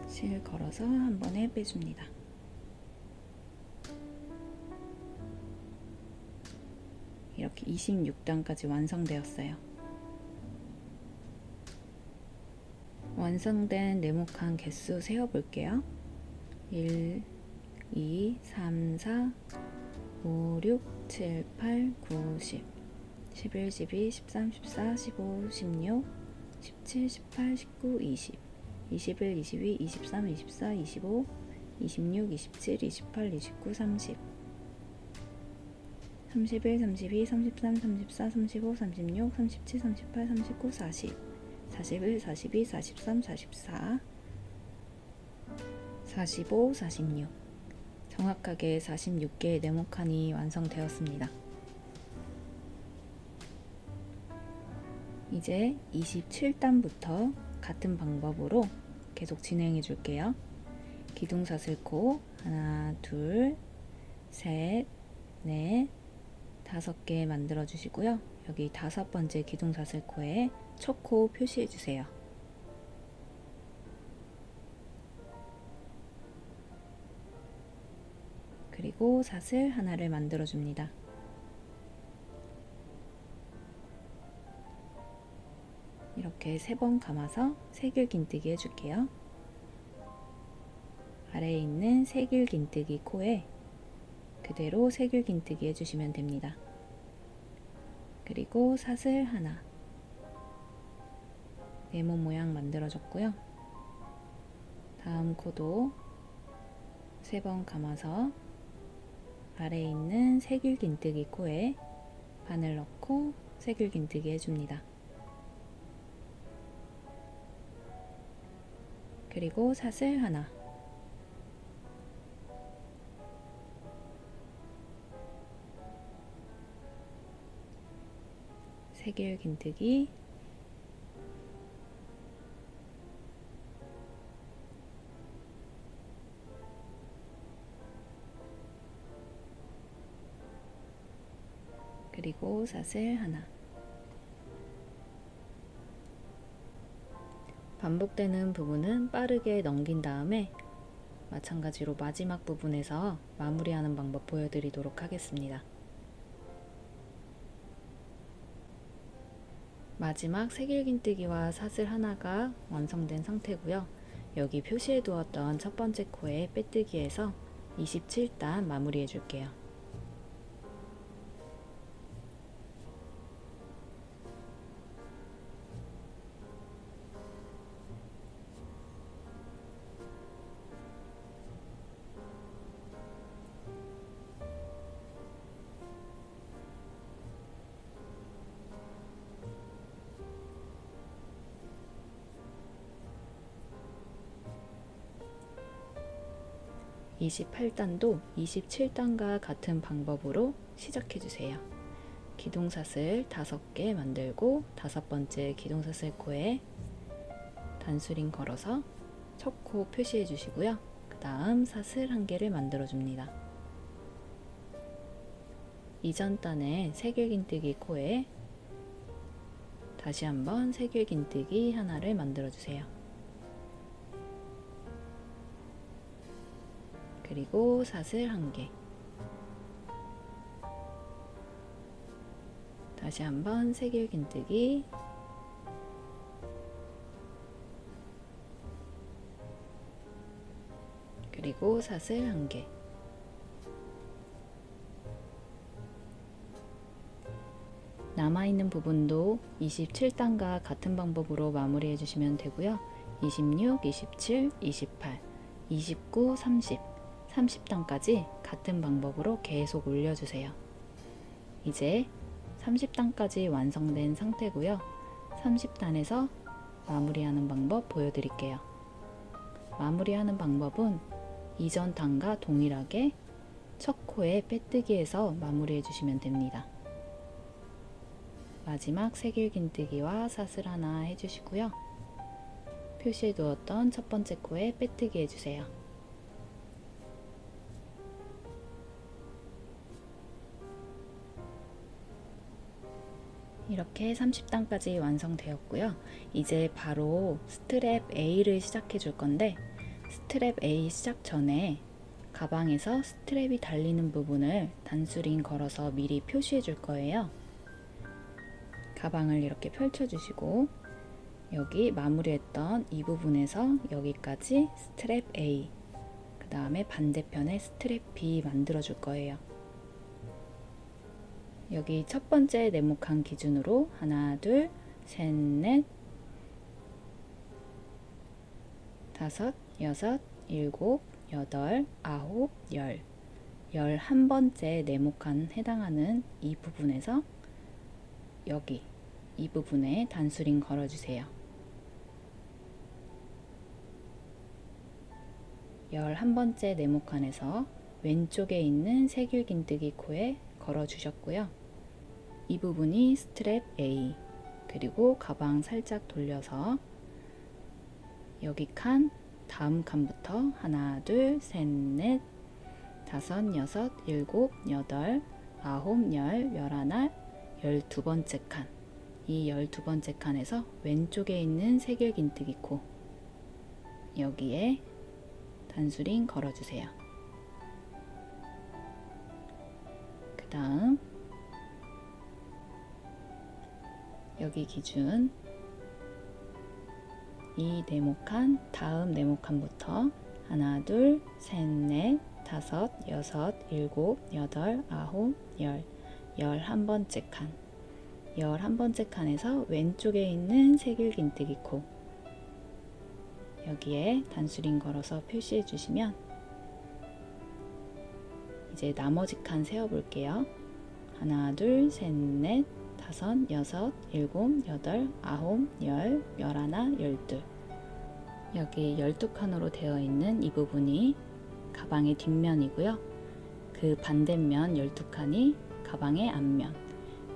Speaker 2: 실 걸어서 한 번에 빼줍니다. 이렇게 26단까지 완성되었어요. 완성된 네모칸 개수 세어볼게요. 1, 2, 3, 4, 5, 6, 7, 8, 9, 10, 11, 12, 13, 14, 15, 16, 17, 18, 19, 20, 21, 22, 23, 24, 25, 26, 27, 28, 29, 30, 31, 32, 33, 34, 35, 36, 37, 38, 39, 40, 41, 42, 43, 44, 45, 46. 정확하게 46개의 네모칸이 완성되었습니다. 이제 27단부터 같은 방법으로 계속 진행해 줄게요. 기둥사슬코 하나, 둘, 셋, 넷, 5개 만들어 주시고요. 여기 5번째 기둥사슬코에 첫 코 표시해 주세요. 그리고 사슬 하나를 만들어 줍니다. 이렇게 3번 감아서 세길긴뜨기 해줄게요. 아래에 있는 세길긴뜨기 코에 그대로 세길긴뜨기 해주시면 됩니다. 그리고 사슬 하나, 네모 모양 만들어줬고요. 다음 코도 3번 감아서 아래에 있는 세길긴뜨기 코에 바늘 넣고 세길긴뜨기 해줍니다. 그리고 사슬 하나, 세길긴뜨기, 그리고 사슬 하나. 반복되는 부분은 빠르게 넘긴 다음에 마찬가지로 마지막 부분에서 마무리하는 방법 보여드리도록 하겠습니다. 마지막 세길긴뜨기와 사슬 하나가 완성된 상태고요. 여기 표시해 두었던 첫 번째 코에 빼뜨기해서 27단 마무리해 줄게요. (28단도) (27단과) 같은 방법으로 시작해주세요. 기둥사슬 5개 만들고 5번째 기둥사슬 코에 단수링 걸어서 첫 코 표시해 주시고요. 그 다음 사슬 1개를 만들어 줍니다. 이전 단의 세길긴뜨기 코에 다시 한번 세길긴뜨기 하나를 만들어 주세요. 그리고 사슬 1개, 다시 한번 세길긴뜨기, 그리고 사슬 1개. 남아있는 부분도 27단과 같은 방법으로 마무리해 주시면 되고요. 26, 27, 28, 29, 30, 30단까지 같은 방법으로 계속 올려주세요. 이제 30단까지 완성된 상태고요. 30단에서 마무리하는 방법 보여드릴게요. 마무리하는 방법은 이전 단과 동일하게 첫 코에 빼뜨기해서 마무리해 주시면 됩니다. 마지막 새길긴뜨기와 사슬 하나 해주시고요. 표시해 두었던 첫 번째 코에 빼뜨기 해주세요. 이렇게 30단까지 완성되었고요. 이제 바로 스트랩 A를 시작해 줄 건데, 스트랩 A 시작 전에 가방에서 스트랩이 달리는 부분을 단수링 걸어서 미리 표시해 줄 거예요. 가방을 이렇게 펼쳐 주시고, 여기 마무리했던 이 부분에서 여기까지 스트랩 A, 그 다음에 반대편에 스트랩 B 만들어 줄 거예요. 여기 첫 번째 네모칸 기준으로 하나, 둘, 셋, 넷, 다섯, 여섯, 일곱, 여덟, 아홉, 열. 11번째 네모칸 해당하는 이 부분에서 여기 이 부분에 단수링 걸어주세요. 11번째 네모칸에서 왼쪽에 있는 새길긴뜨기 코에 걸어주셨고요. 이 부분이 스트랩 A, 그리고 가방 살짝 돌려서 여기 칸, 다음 칸부터 하나, 둘, 셋, 넷, 다섯, 여섯, 일곱, 여덟, 아홉, 열, 열하나, 12번째 칸. 이 12번째 칸에서 왼쪽에 있는 새길긴뜨기 코, 여기에 단수링 걸어주세요. 그 다음 여기 기준 이 네모칸 다음 네모칸부터 하나, 둘, 셋, 넷, 다섯, 여섯, 일곱, 여덟, 아홉, 열, 11번째 칸. 11번째 칸에서 왼쪽에 있는 새길긴뜨기 코, 여기에 단수링 걸어서 표시해 주시면 이제 나머지 칸 세어 볼게요. 하나, 둘, 셋, 넷, 다섯, 여섯, 일곱, 여덟, 아홉, 열, 열하나, 12. 여기 12칸으로 되어 있는 이 부분이 가방의 뒷면이고요. 그 반대면 12칸이 가방의 앞면,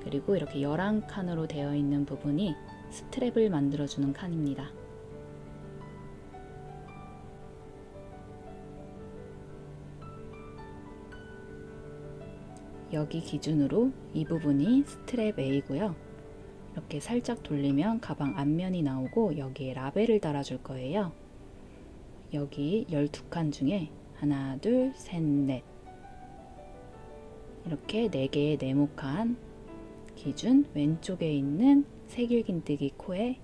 Speaker 2: 그리고 이렇게 11칸으로 되어 있는 부분이 스트랩을 만들어주는 칸입니다. 여기 기준으로 이 부분이 스트랩 A고요. 이렇게 살짝 돌리면 가방 앞면이 나오고 여기에 라벨을 달아줄 거예요. 여기 12칸 중에 하나, 둘, 셋, 넷, 이렇게 4개의 네모칸 기준 왼쪽에 있는 새길긴뜨기 코에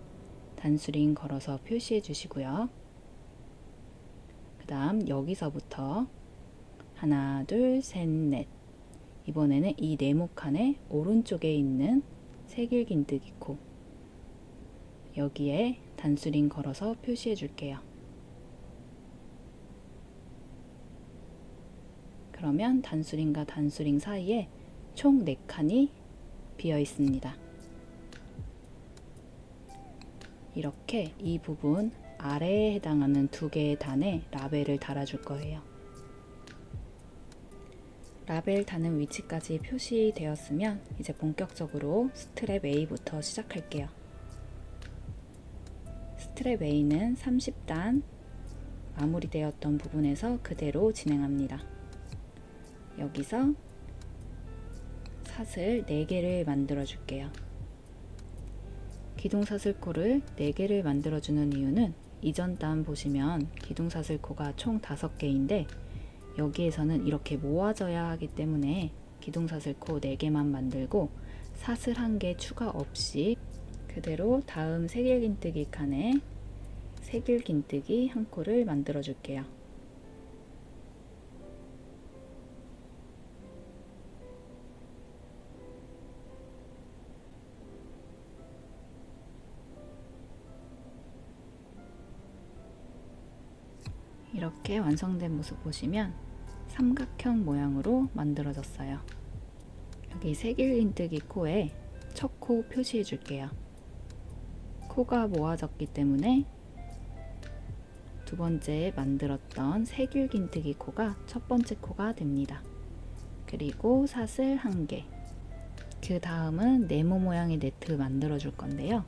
Speaker 2: 단수링 걸어서 표시해 주시고요. 그 다음 여기서부터 하나, 둘, 셋, 넷, 이번에는 이 네모칸의 오른쪽에 있는 새길긴뜨기 코, 여기에 단수링 걸어서 표시해 줄게요. 그러면 단수링과 단수링 사이에 총 4칸이 비어 있습니다. 이렇게 이 부분 아래에 해당하는 2개의 단에 라벨을 달아줄 거예요. 라벨 다는 위치까지 표시되었으면 이제 본격적으로 스트랩 A부터 시작할게요. 스트랩 A는 30단 마무리되었던 부분에서 그대로 진행합니다. 여기서 사슬 4개를 만들어 줄게요. 기둥사슬코를 4개를 만들어 주는 이유는 이전 단 보시면 기둥사슬코가 총 5개인데 여기에서는 이렇게 모아져야 하기 때문에 기둥사슬코 4개만 만들고 사슬 1개 추가 없이 그대로 다음 새길긴뜨기 칸에 새길긴뜨기 1코를 만들어 줄게요. 이렇게 완성된 모습 보시면 삼각형 모양으로 만들어졌어요. 여기 새길긴뜨기 코에 첫 코 표시해 줄게요. 코가 모아졌기 때문에 두 번째 만들었던 새길긴뜨기 코가 첫 번째 코가 됩니다. 그리고 사슬 1개. 그 다음은 네모 모양의 네트 만들어 줄 건데요.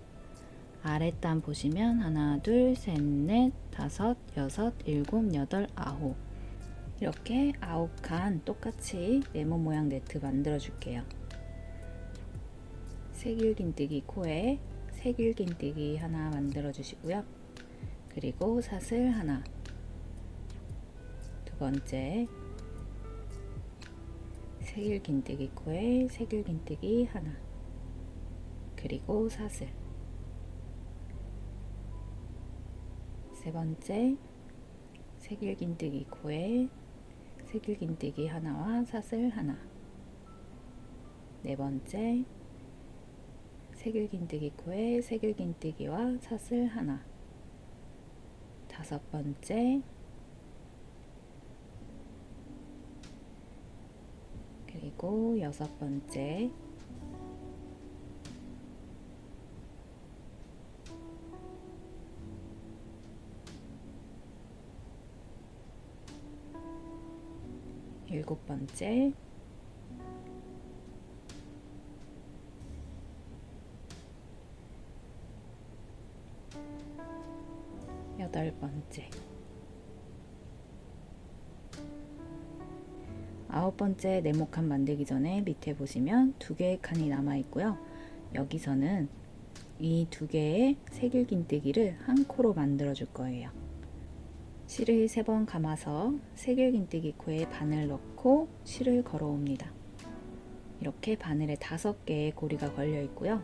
Speaker 2: 아랫단 보시면 하나, 둘, 셋, 넷, 다섯, 여섯, 일곱, 여덟, 아홉. 이렇게 9칸 똑같이 네모 모양 네트 만들어 줄게요. 새길긴뜨기 코에 새길긴뜨기 하나 만들어 주시고요. 그리고 사슬 하나. 두 번째 새길긴뜨기 코에 새길긴뜨기 하나. 그리고 사슬. 세 번째 새길긴뜨기 코에 새길긴뜨기 하나와 사슬 하나. 네 번째 새길긴뜨기 코에 새길긴뜨기와 사슬 하나. 다섯 번째 그리고 여섯 번째 일곱 번째 여덟 번째 아홉 번째 네모칸 만들기 전에 밑에 보시면 두 개의 칸이 남아 있고요. 여기서는 이 두 개의 새길긴뜨기를 한 코로 만들어 줄 거예요. 실을 3번 감아서 새길긴뜨기 코에 바늘 넣고 실을 걸어 옵니다. 이렇게 바늘에 5개의 고리가 걸려 있고요.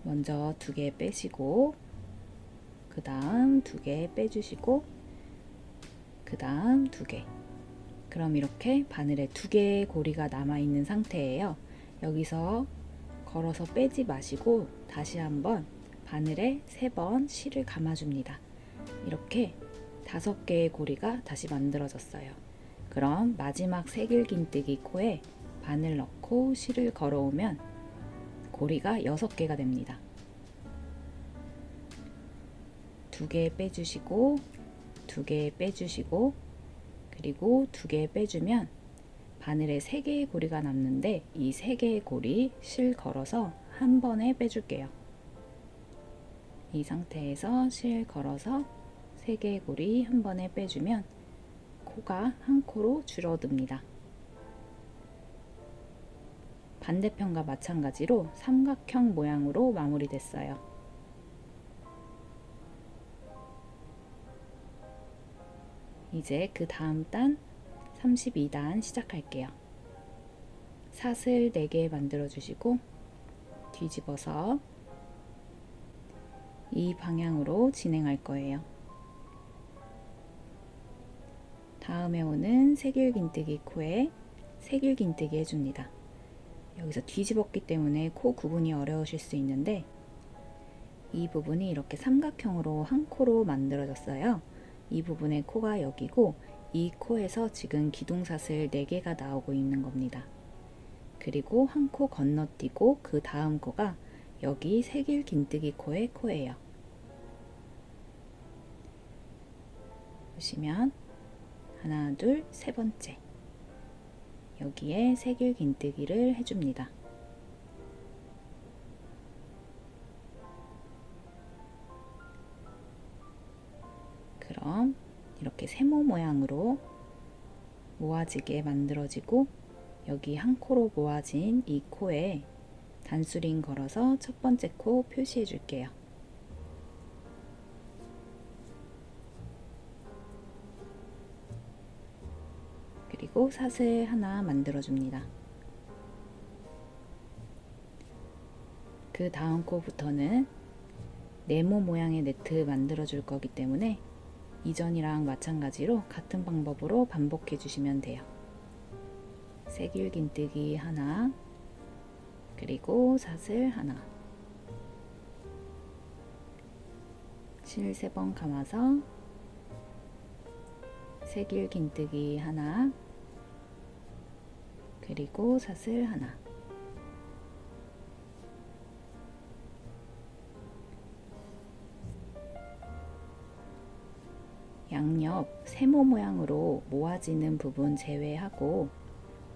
Speaker 2: 먼저 2개 빼시고 그 다음 2개 빼주시고 그 다음 2개. 그럼 이렇게 바늘에 2개의 고리가 남아있는 상태예요. 여기서 걸어서 빼지 마시고 다시 한번 바늘에 3번 실을 감아줍니다. 이렇게 5개의 고리가 다시 만들어졌어요. 그럼 마지막 새길긴뜨기 코에 바늘 넣고 실을 걸어오면 고리가 6개가 됩니다. 2개 빼주시고 2개 빼주시고 그리고 2개 빼주면 바늘에 3개의 고리가 남는데 이 3개의 고리 실 걸어서 한 번에 빼줄게요. 이 상태에서 실 걸어서 3개의 고리 한 번에 빼주면 코가 한 코로 줄어듭니다. 반대편과 마찬가지로 삼각형 모양으로 마무리됐어요. 이제 그 다음 단 32단 시작할게요. 사슬 4개 만들어 주시고 뒤집어서 이 방향으로 진행할 거예요. 다음에 오는 새길긴뜨기 코에 새길긴뜨기 해줍니다. 여기서 뒤집었기 때문에 코 구분이 어려우실 수 있는데 이 부분이 이렇게 삼각형으로 한 코로 만들어졌어요. 이 부분의 코가 여기고 이 코에서 지금 기둥사슬 4개가 나오고 있는 겁니다. 그리고 한 코 건너뛰고 그 다음 코가 여기 새길긴뜨기 코의 코예요. 보시면 하나, 둘, 세 번째 여기에 새길긴뜨기를 해줍니다. 그럼 이렇게 세모 모양으로 모아지게 만들어지고 여기 한 코로 모아진 이 코에 단수링 걸어서 첫 번째 코 표시해 줄게요. 그리고 사슬 하나 만들어 줍니다. 그 다음 코부터는 네모 모양의 네트 만들어 줄 거기 때문에 이전이랑 마찬가지로 같은 방법으로 반복해 주시면 돼요. 새길긴뜨기 하나, 그리고 사슬 하나, 실 3번 감아서 새길긴뜨기 하나, 그리고 사슬 하나, 양옆 세모 모양으로 모아지는 부분 제외하고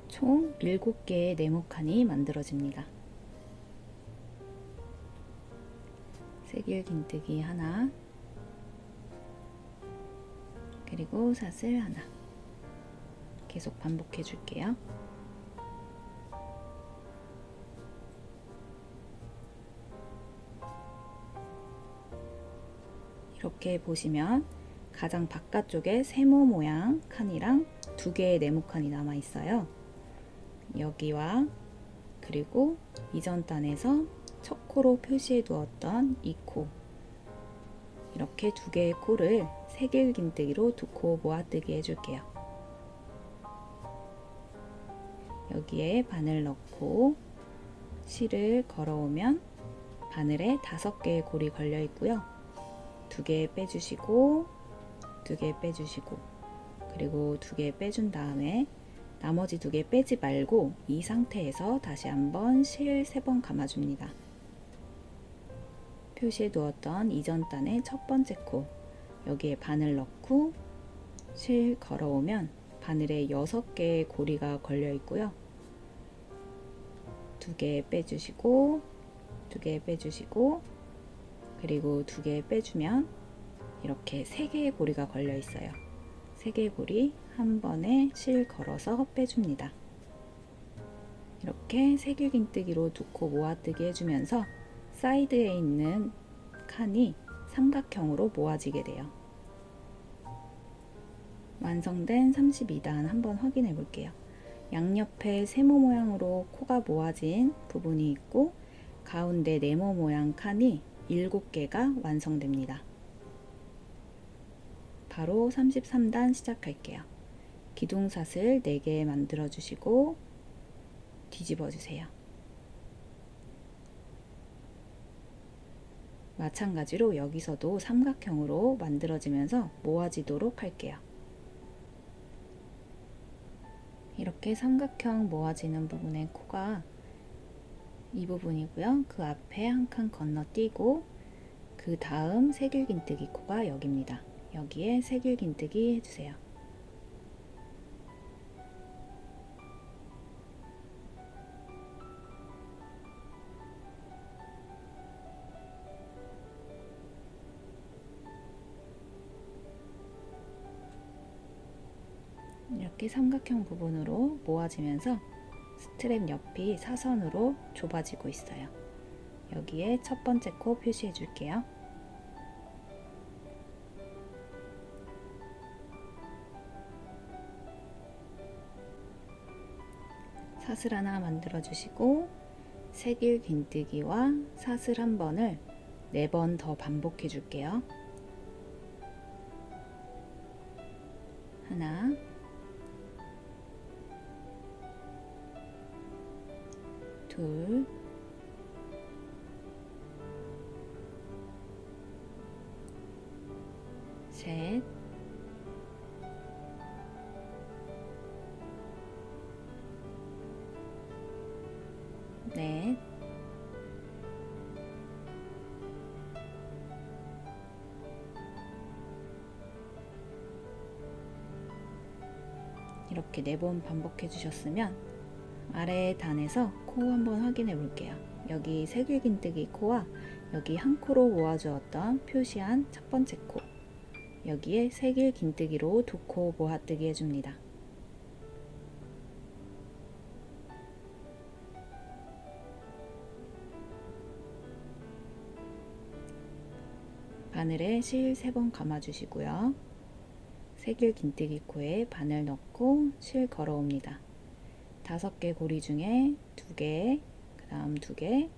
Speaker 2: 총 7개의 네모칸이 만들어집니다. 세길긴뜨기 하나, 그리고 사슬 하나. 계속 반복해 줄게요. 이렇게 보시면 가장 바깥쪽에 세모 모양 칸이랑 2개의 네모칸이 남아 있어요. 여기와 그리고 이전 단에서 첫 코로 표시해 두었던 이 코, 이렇게 2개의 코를 세길긴뜨기로 2코 모아뜨기 해줄게요. 여기에 바늘 넣고 실을 걸어오면 바늘에 5개의 골이 걸려 있고요. 2개 빼주시고 2개 빼주시고 그리고 2개 빼준 다음에 나머지 2개 빼지 말고 이 상태에서 다시 한번 실 3번 감아줍니다. 표시해 두었던 이전 단의 첫 번째 코, 여기에 바늘 넣고 실 걸어오면 바늘에 6개의 고리가 걸려 있고요. 2개 빼주시고 2개 빼주시고 그리고 2개 빼주면 이렇게 3개의 고리가 걸려 있어요. 3개의 고리 한 번에 실 걸어서 빼줍니다. 이렇게 세길긴뜨기로 2코 모아뜨기 해주면서 사이드에 있는 칸이 삼각형으로 모아지게 돼요. 완성된 32단 한번 확인해 볼게요. 양옆에 세모 모양으로 코가 모아진 부분이 있고 가운데 네모 모양 칸이 7개가 완성됩니다. 바로 33단 시작할게요. 기둥사슬 4개 만들어 주시고 뒤집어 주세요. 마찬가지로 여기서도 삼각형으로 만들어지면서 모아지도록 할게요. 이렇게 삼각형 모아지는 부분의 코가 이 부분이고요. 그 앞에 한 칸 건너뛰고 그 다음 세길긴뜨기 코가 여기입니다. 여기에 세길긴뜨기 해주세요. 이렇게 삼각형 부분으로 모아지면서 스트랩 옆이 사선으로 좁아지고 있어요. 여기에 첫 번째 코 표시해 줄게요. 사슬 하나 만들어 주시고 세길긴뜨기와 사슬 한 번을 4번 더 반복해 줄게요. 하나, 둘, 셋, 넷, 이렇게 4번 반복해 주셨으면 아래 단에서 코 한번 확인해 볼게요. 여기 세길긴뜨기 코와 여기 한 코로 모아주었던 표시한 첫 번째 코, 여기에 세길긴뜨기로 2코 모아뜨기 해줍니다. 바늘에 실 3번 감아주시고요. 세길긴뜨기 코에 바늘 넣고 실 걸어옵니다. 5개 고리 중에 2개, 그 다음 2개,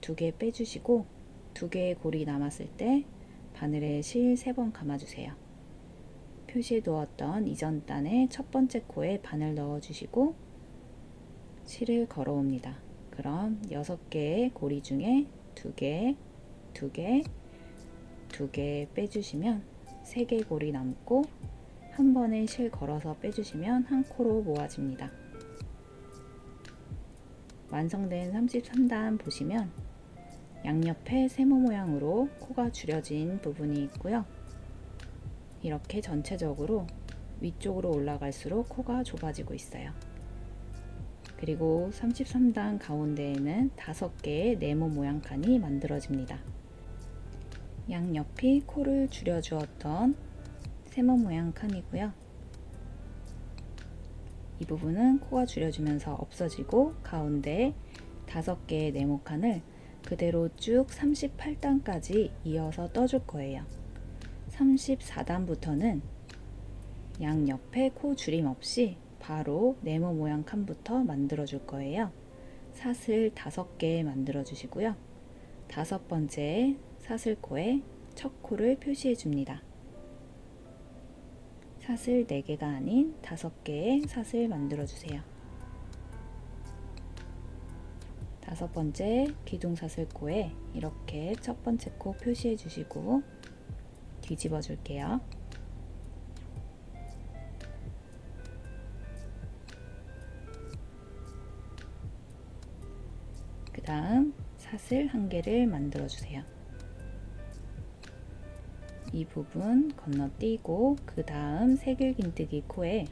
Speaker 2: 2개 빼주시고 2개의 고리 남았을 때 바늘에 실 3번 감아주세요. 표시해 두었던 이전 단의 첫 번째 코에 바늘 넣어주시고 실을 걸어옵니다. 그럼 6개의 고리 중에 2개, 2개, 2개 빼주시면 3개 고리 남고 한 번에 실 걸어서 빼주시면 한 코로 모아집니다. 완성된 33단 보시면 양옆에 세모 모양으로 코가 줄여진 부분이 있고요. 이렇게 전체적으로 위쪽으로 올라갈수록 코가 좁아지고 있어요. 그리고 33단 가운데에는 5개의 네모 모양 칸이 만들어집니다. 양옆이 코를 줄여주었던 세모 모양 칸이고요. 이 부분은 코가 줄여주면서 없어지고 가운데 5개의 네모 칸을 그대로 쭉 38단까지 이어서 떠줄 거예요. 34단부터는 양옆에 코 줄임 없이 바로 네모 모양 칸부터 만들어 줄 거예요. 사슬 5개 만들어 주시고요. 5번째 사슬코에 첫 코를 표시해 줍니다. 사슬 4개가 아닌 5개의 사슬 만들어 주세요. 5번째 기둥사슬코에 이렇게 첫 번째 코 표시해 주시고 뒤집어 줄게요. 그 다음 사슬 1개를 만들어 주세요. 이 부분 건너뛰고 그 다음 새길긴뜨기 코에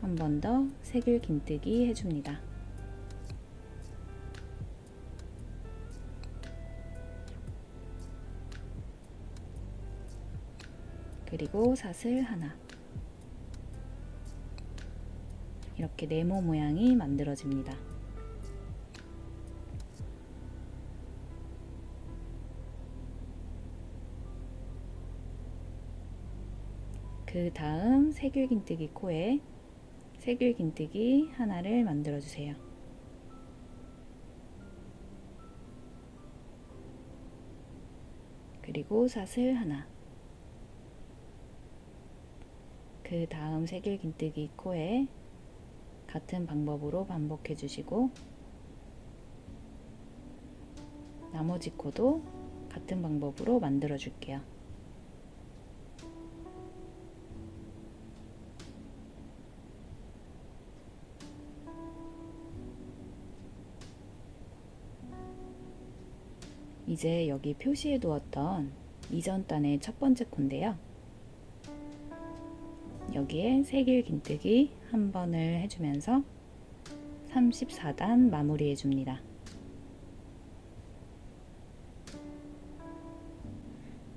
Speaker 2: 한 번 더 새길긴뜨기 해줍니다. 그리고 사슬 하나. 이렇게 네모 모양이 만들어집니다. 그 다음 새길긴뜨기 코에 새길긴뜨기 하나를 만들어 주세요. 그리고 사슬 하나. 그 다음 새길긴뜨기 코에 같은 방법으로 반복해 주시고 나머지 코도 같은 방법으로 만들어 줄게요. 이제 여기 표시해 두었던 이전 단의 첫 번째 코인데요. 여기에 새길긴뜨기 한 번을 해주면서 34단 마무리해 줍니다.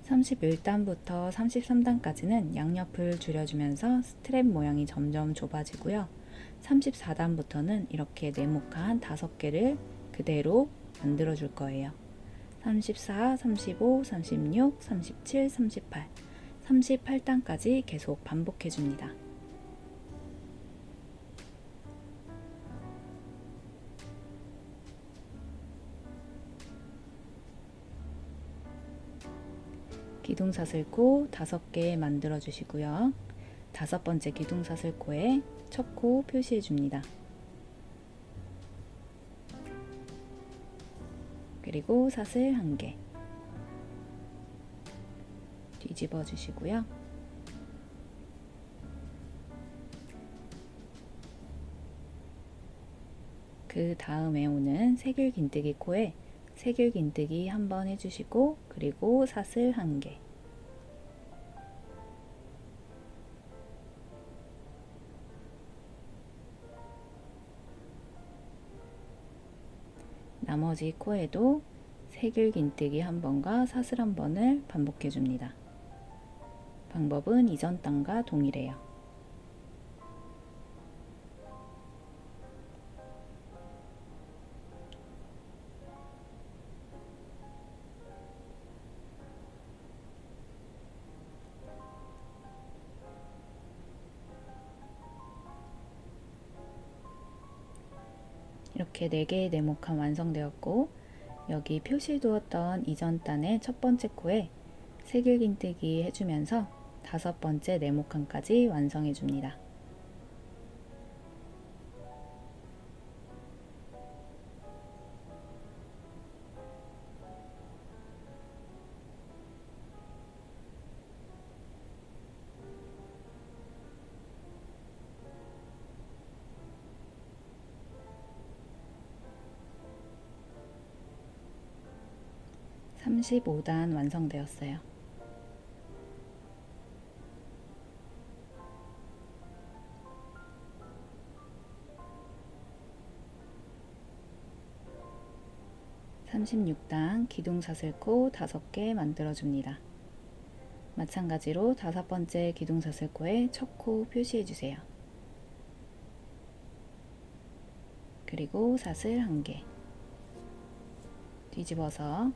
Speaker 2: 31단부터 33단까지는 양옆을 줄여주면서 스트랩 모양이 점점 좁아지고요. 34단부터는 이렇게 네모칸 5개를 그대로 만들어 줄 거예요. 34, 35, 36, 37, 38, 38단까지 계속 반복해 줍니다. 기둥사슬코 5개 만들어 주시고요. 5번째 기둥사슬코에 첫 코 표시해 줍니다. 그리고 사슬 1개 뒤집어 주시고요. 그 다음에 오는 새길긴뜨기 코에 새길긴뜨기 한 번 해주시고 그리고 사슬 1개 나머지 코에도 새길긴뜨기 한 번과 사슬 한 번을 반복해 줍니다. 방법은 이전 단과 동일해요. 이렇게 4개의 네모칸 완성되었고 여기 표시 두었던 이전 단의 첫 번째 코에 새길긴뜨기 해주면서 5번째 네모칸까지 완성해 줍니다. (35단) 완성되었어요. 36단 기둥사슬코 5개 만들어줍니다. 마찬가지로 5번째 기둥사슬코에 첫 코 표시해주세요. 그리고 사슬 1개 뒤집어서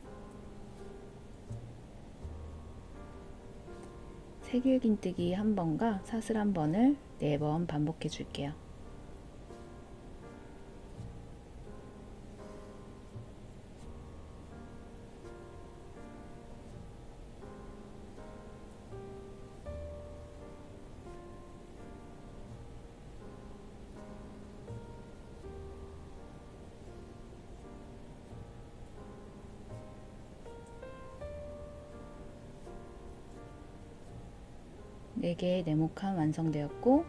Speaker 2: 세길긴뜨기 1번과 사슬 1번을 4번 반복해 줄게요. 네 개의 네모칸 완성되었고,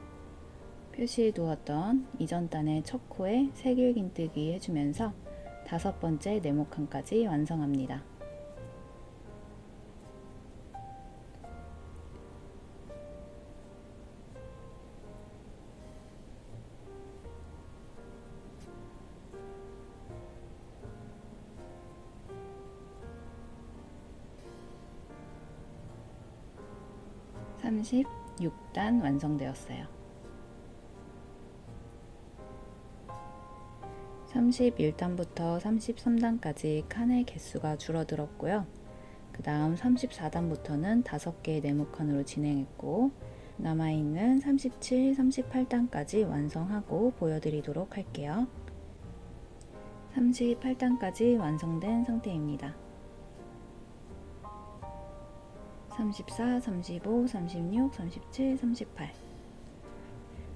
Speaker 2: 표시해 두었던 이전 단의 첫 코에 세길긴뜨기 해주면서 5번째 네모칸까지 완성합니다. (36단) 완성되었어요. 31단부터 33단까지 칸의 개수가 줄어들었고요. 그 다음 34단부터는 5개의 네모칸으로 진행했고, 남아있는 37, 38단까지 완성하고 보여드리도록 할게요. 38단까지 완성된 상태입니다. 34, 35, 36, 37, 38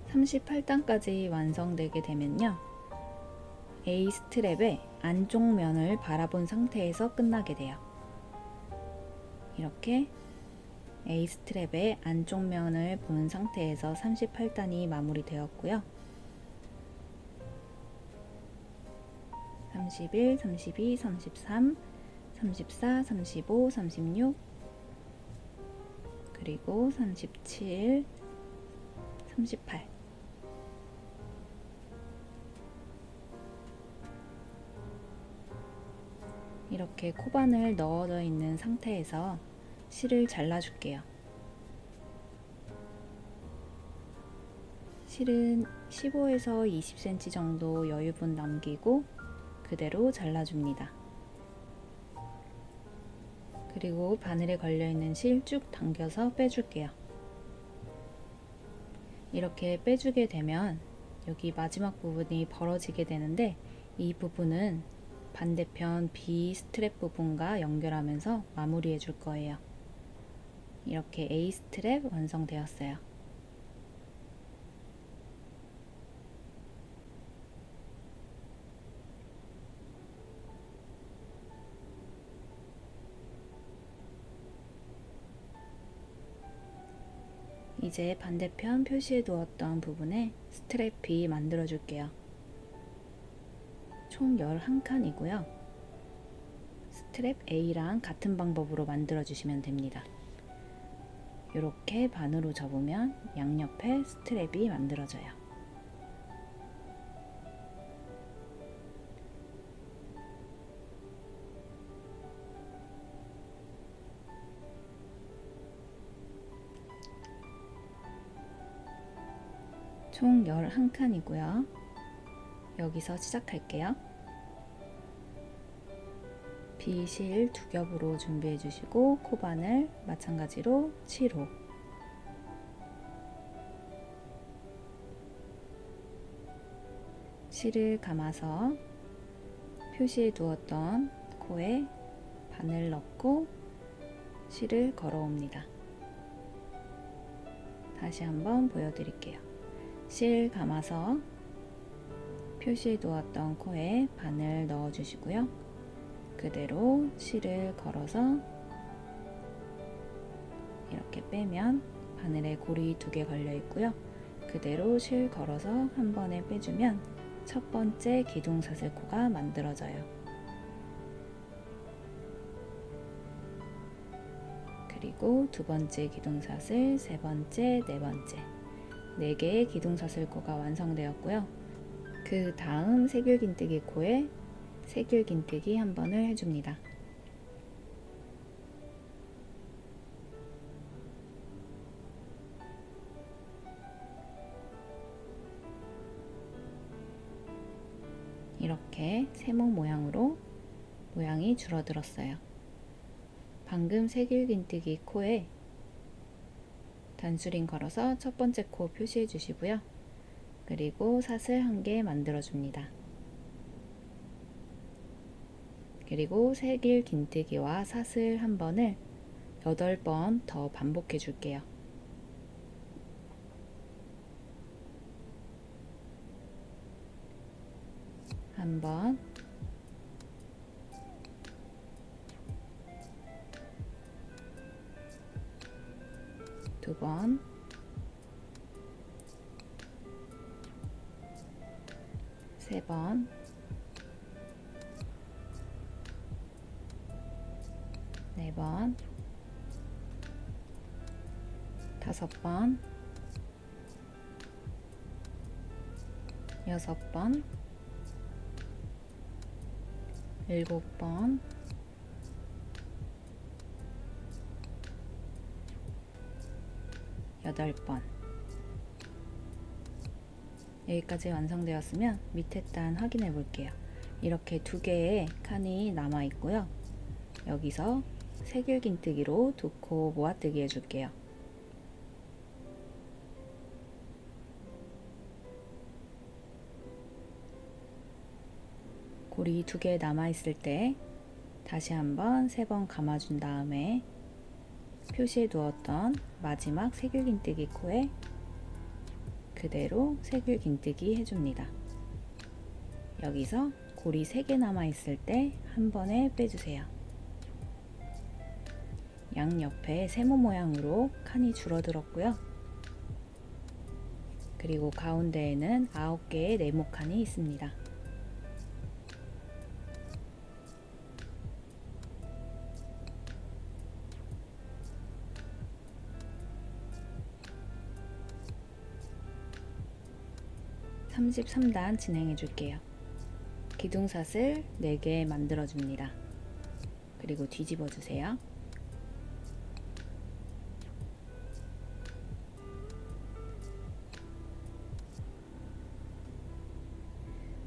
Speaker 2: 38단까지 완성되게 되면요, A 스트랩의 안쪽 면을 바라본 상태에서 끝나게 돼요. 이렇게 A 스트랩의 안쪽 면을 본 상태에서 38단이 마무리되었고요. 31, 32, 33, 34, 35, 36 그리고 37, 38 이렇게 코바늘 넣어져 있는 상태에서 실을 잘라줄게요. 실은 15에서 20cm 정도 여유분 남기고 그대로 잘라줍니다. 그리고 바늘에 걸려있는 실 쭉 당겨서 빼줄게요. 이렇게 빼주게 되면 여기 마지막 부분이 벌어지게 되는데, 이 부분은 반대편 B 스트랩 부분과 연결하면서 마무리해 줄 거예요. 이렇게 A 스트랩 완성되었어요. 이제 반대편 표시해 두었던 부분에 스트랩 B 만들어 줄게요. 총 11칸이고요. 스트랩 A랑 같은 방법으로 만들어 주시면 됩니다. 이렇게 반으로 접으면 양옆에 스트랩이 만들어져요. 총 11칸이고요. 여기서 시작할게요. B실 2겹으로 준비해 주시고, 코바늘 마찬가지로 7호, 실을 감아서 표시해 두었던 코에 바늘 넣고 실을 걸어옵니다. 다시 한번 보여드릴게요. 실 감아서 표시해 두었던 코에 바늘 넣어 주시고요. 그대로 실을 걸어서 이렇게 빼면 바늘에 고리 2개 걸려 있고요. 그대로 실 걸어서 한 번에 빼주면 첫 번째 기둥사슬코가 만들어져요. 그리고 두 번째 기둥사슬, 세 번째, 네 번째, 4개의 기둥사슬코가 완성되었고요. 그 다음 세길긴뜨기 코에 세길긴뜨기 한 번을 해줍니다. 이렇게 세모 모양으로 모양이 줄어들었어요. 방금 세길긴뜨기 코에 단수링 걸어서 첫 번째 코 표시해 주시고요. 그리고 사슬 한 개 만들어 줍니다. 그리고 세길긴뜨기와 사슬 한 번을 8번 더 반복해 줄게요. 한 번, 두 번, 세 번, 네 번, 다섯 번, 여섯 번, 일곱 번, 여덟 번. 여기까지 완성되었으면 밑에 단 확인해 볼게요. 이렇게 두 개의 칸이 남아 있고요. 여기서 세길긴뜨기로 두 코 모아뜨기 해줄게요. 고리 두 개 남아 있을 때 다시 한번 3번 감아준 다음에 표시해 두었던 마지막 세길긴뜨기 코에 그대로 세길긴뜨기 해줍니다. 여기서 고리 3개 남아 있을 때 한 번에 빼주세요. 양옆에 세모 모양으로 칸이 줄어들었고요. 그리고 가운데에는 9개의 네모칸이 있습니다. (33단) 진행해 줄게요. 기둥사슬 4개 만들어 줍니다. 그리고 뒤집어 주세요.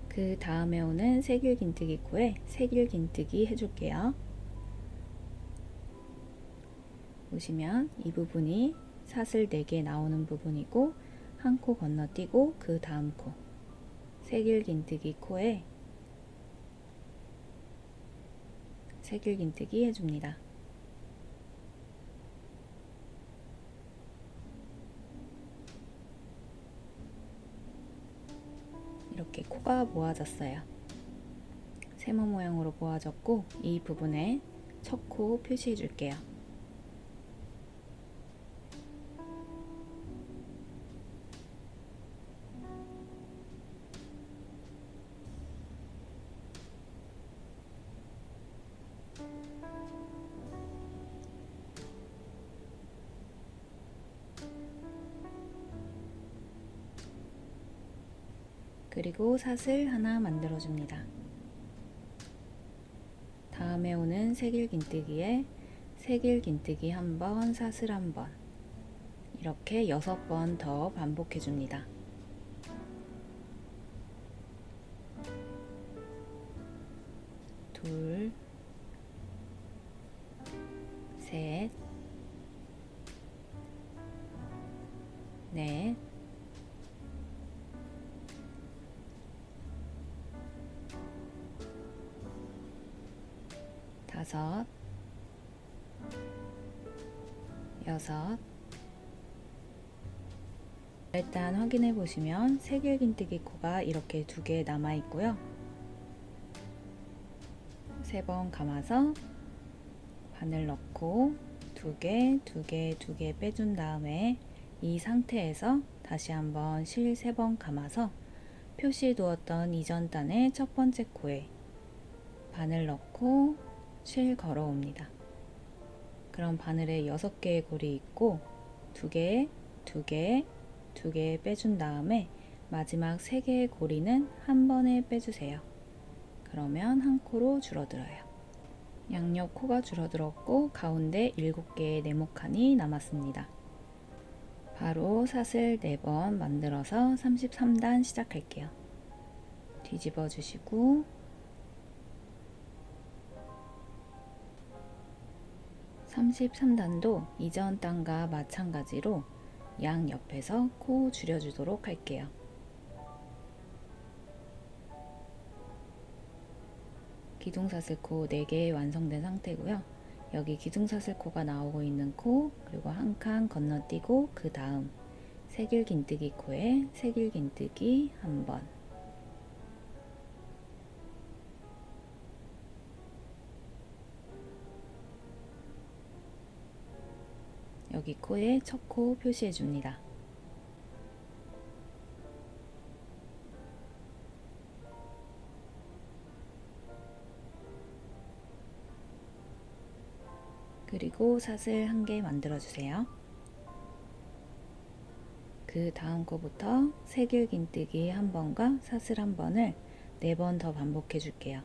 Speaker 2: 그 다음에 오는 세길긴뜨기 코에 세길긴뜨기 해줄게요. 보시면 이 부분이 사슬 4개 나오는 부분이고 한 코 건너뛰고 그 다음 코 세길긴뜨기 코에 세길긴뜨기 해줍니다. 이렇게 코가 모아졌어요. 세모 모양으로 모아졌고 이 부분에 첫 코 표시해 줄게요. 그리고 사슬 하나 만들어 줍니다. 다음에 오는 세길긴뜨기에 세길긴뜨기 한 번, 사슬 한 번, 이렇게 6번 더 반복해 줍니다. 둘, 셋, 넷, 다섯, 여섯. 일단 확인해 보시면 세길긴뜨기 코가 이렇게 2개 남아 있고요. 3번 감아서 바늘 넣고 2개, 2개, 2개 빼준 다음에 이 상태에서 다시 한번 실 3번 감아서 표시해 두었던 이전 단의 첫 번째 코에 바늘 넣고 실 걸어 옵니다. 그럼 바늘에 6개의 골이 있고 2개, 2개, 2개 빼준 다음에 마지막 3개의 고리는 한 번에 빼주세요. 그러면 한 코로 줄어들어요. 양옆 코가 줄어들었고 가운데 7개의 네모칸이 남았습니다. 바로 사슬 4번 만들어서 33단 시작할게요. 뒤집어 주시고 33단도 이전 단과 마찬가지로 양옆에서 코 줄여주도록 할게요. 기둥사슬코 4개 완성된 상태고요. 여기 기둥사슬코가 나오고 있는 코, 그리고 한 칸 건너뛰고 그 다음 새길긴뜨기 코에 새길긴뜨기 한 번, 여기 코에 첫 코 표시해 줍니다. 그리고 사슬 1개 만들어 주세요. 그 다음 거부터 새길긴뜨기 한 번과 사슬 한 번을 4번 더 반복해 줄게요.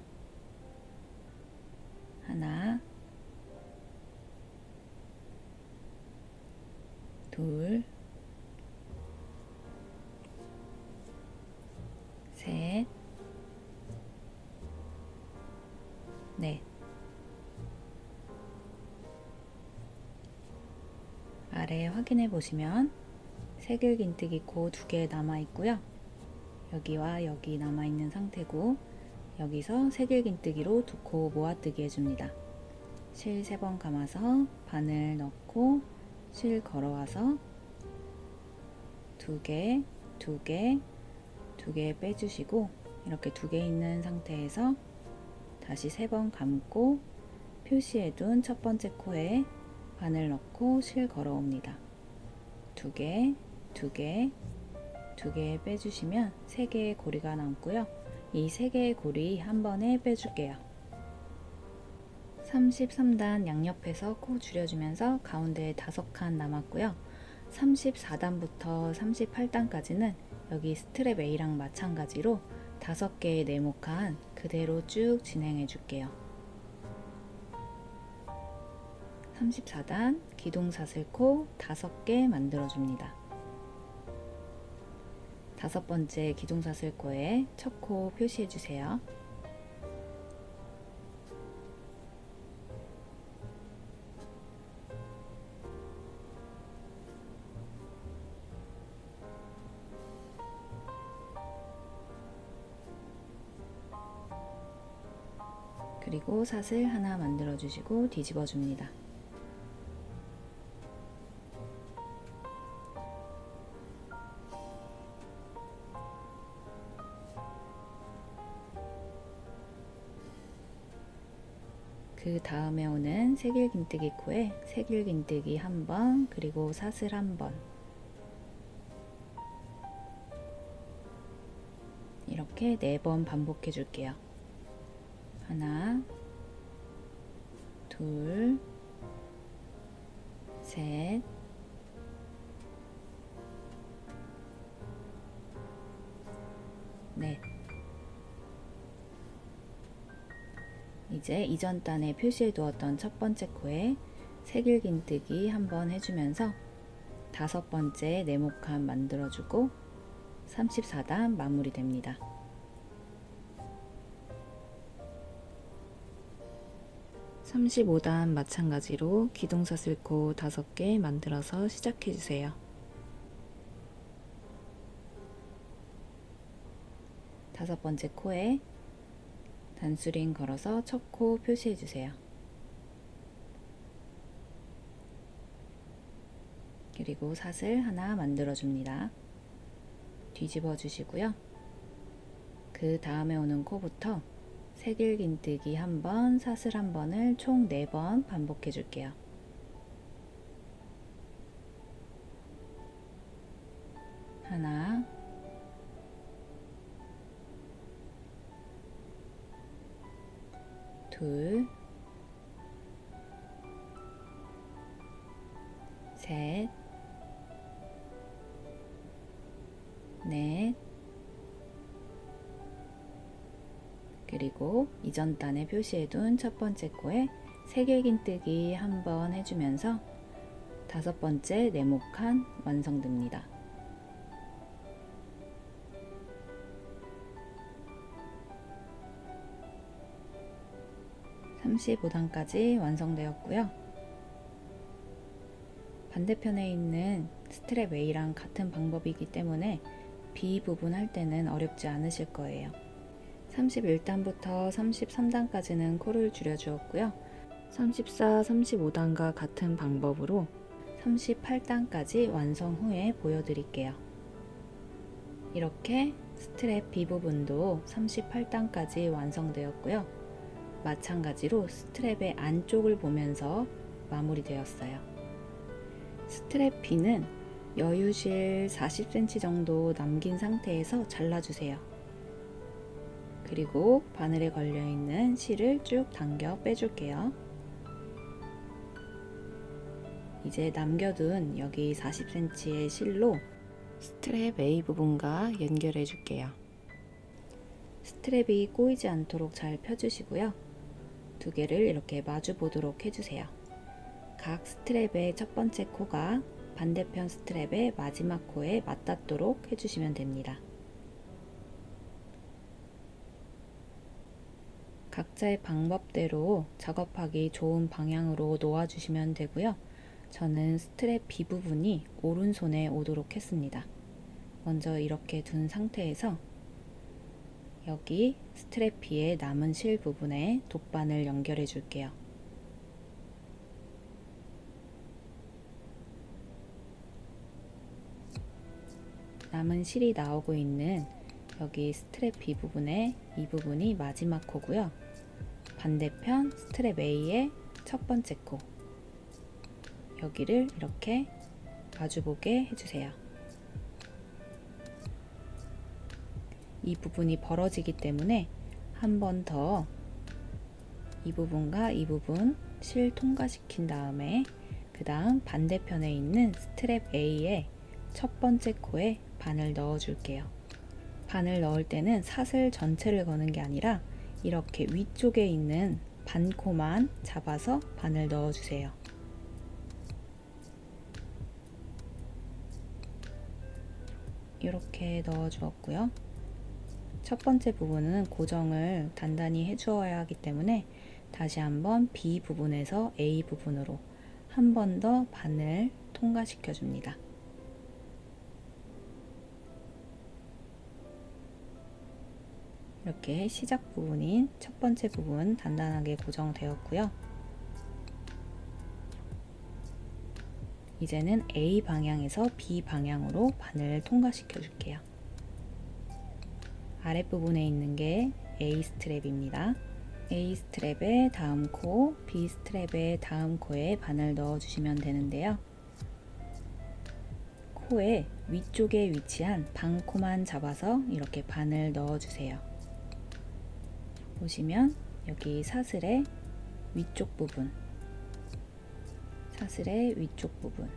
Speaker 2: 하나, 둘, 셋, 넷. 아래 확인해 보시면 새길긴뜨기 코 2개 남아 있고요. 여기와 여기 남아 있는 상태고, 여기서 새길긴뜨기로 2코 모아뜨기 해줍니다. 실 3번 감아서 바늘 넣고 실 걸어와서 2개, 2개, 2개 빼주시고, 이렇게 2개 있는 상태에서 다시 3번 감고 표시해둔 첫 번째 코에 바늘 넣고 실 걸어옵니다. 2개, 2개, 2개 빼주시면 3개의 고리가 남고요. 이 3개의 고리 한 번에 빼줄게요. 33단 양옆에서 코 줄여주면서 가운데에 5칸 남았고요. 34단부터 38단까지는 여기 스트랩 A랑 마찬가지로 5개의 네모칸 그대로 쭉 진행해 줄게요. 34단 기둥사슬코 5개 만들어 줍니다. 5번째 기둥사슬코에 첫 코 표시해 주세요. 그리고 사슬 하나 만들어 주시고 뒤집어 줍니다. 그 다음에 오는 새길긴뜨기 코에 새길긴뜨기 한 번, 그리고 사슬 한 번, 이렇게 4번 반복해 줄게요. 하나, 둘, 셋, 넷. 이제 이전 단에 표시해 두었던 첫 번째 코에 새길긴뜨기 한 번 해주면서 5번째 네모칸 만들어주고 34단 마무리됩니다. 35단 마찬가지로 기둥사슬코 5개 만들어서 시작해주세요. 5번째 코에 단수링 걸어서 첫 코 표시해주세요. 그리고 사슬 하나 만들어줍니다. 뒤집어 주시고요. 그 다음에 오는 코부터 새길긴뜨기 한 번, 사슬 한 번을 총 4번 반복해 줄게요. 하나, 둘, 셋, 넷, 그리고 이전 단에 표시해둔 첫 번째 코에 세길긴뜨기 한번 해주면서 다섯 번째 네모칸 완성됩니다. 35단까지 완성되었고요. 반대편에 있는 스트랩 A랑 같은 방법이기 때문에 B 부분 할 때는 어렵지 않으실 거예요. 31단부터 33단까지는 코를 줄여주었고요. 34, 35단과 같은 방법으로 38단까지 완성 후에 보여드릴게요. 이렇게 스트랩 B 부분도 38단까지 완성되었고요. 마찬가지로 스트랩의 안쪽을 보면서 마무리되었어요. 스트랩 B는 여유실 40cm 정도 남긴 상태에서 잘라주세요. 그리고 바늘에 걸려있는 실을 쭉 당겨 빼줄게요. 이제 남겨둔 여기 40cm의 실로 스트랩 A 부분과 연결해 줄게요. 스트랩이 꼬이지 않도록 잘 펴주시고요. 두 개를 이렇게 마주 보도록 해주세요. 각 스트랩의 첫 번째 코가 반대편 스트랩의 마지막 코에 맞닿도록 해주시면 됩니다. 각자의 방법대로 작업하기 좋은 방향으로 놓아주시면 되고요. 저는 스트랩 B 부분이 오른손에 오도록 했습니다. 먼저 이렇게 둔 상태에서 여기 스트랩 B의 남은 실 부분에 돗바늘 연결해 줄게요. 남은 실이 나오고 있는 여기 스트랩 B 부분에 이 부분이 마지막 코고요. 반대편 스트랩 A의 첫 번째 코, 여기를 이렇게 마주보게 해주세요. 이 부분이 벌어지기 때문에 한 번 더 이 부분과 이 부분 실 통과시킨 다음에 그 다음 반대편에 있는 스트랩 A의 첫 번째 코에 바늘 넣어 줄게요. 바늘 넣을 때는 사슬 전체를 거는 게 아니라 이렇게 위쪽에 있는 반코만 잡아서 바늘 넣어 주세요. 이렇게 넣어 주었고요. 첫 번째 부분은 고정을 단단히 해 주어야 하기 때문에 다시 한번 B 부분에서 A 부분으로 한 번 더 바늘 통과시켜 줍니다. 이렇게 시작 부분인 첫 번째 부분 단단하게 고정되었고요. 이제는 A 방향에서 B 방향으로 바늘 통과시켜 줄게요. 아랫부분에 있는 게 A 스트랩입니다. A 스트랩의 다음 코, B 스트랩의 다음 코에 바늘 넣어 주시면 되는데요. 코의 위쪽에 위치한 반코만 잡아서 이렇게 바늘 넣어 주세요. 보시면 여기 사슬의 위쪽 부분, 사슬의 위쪽 부분,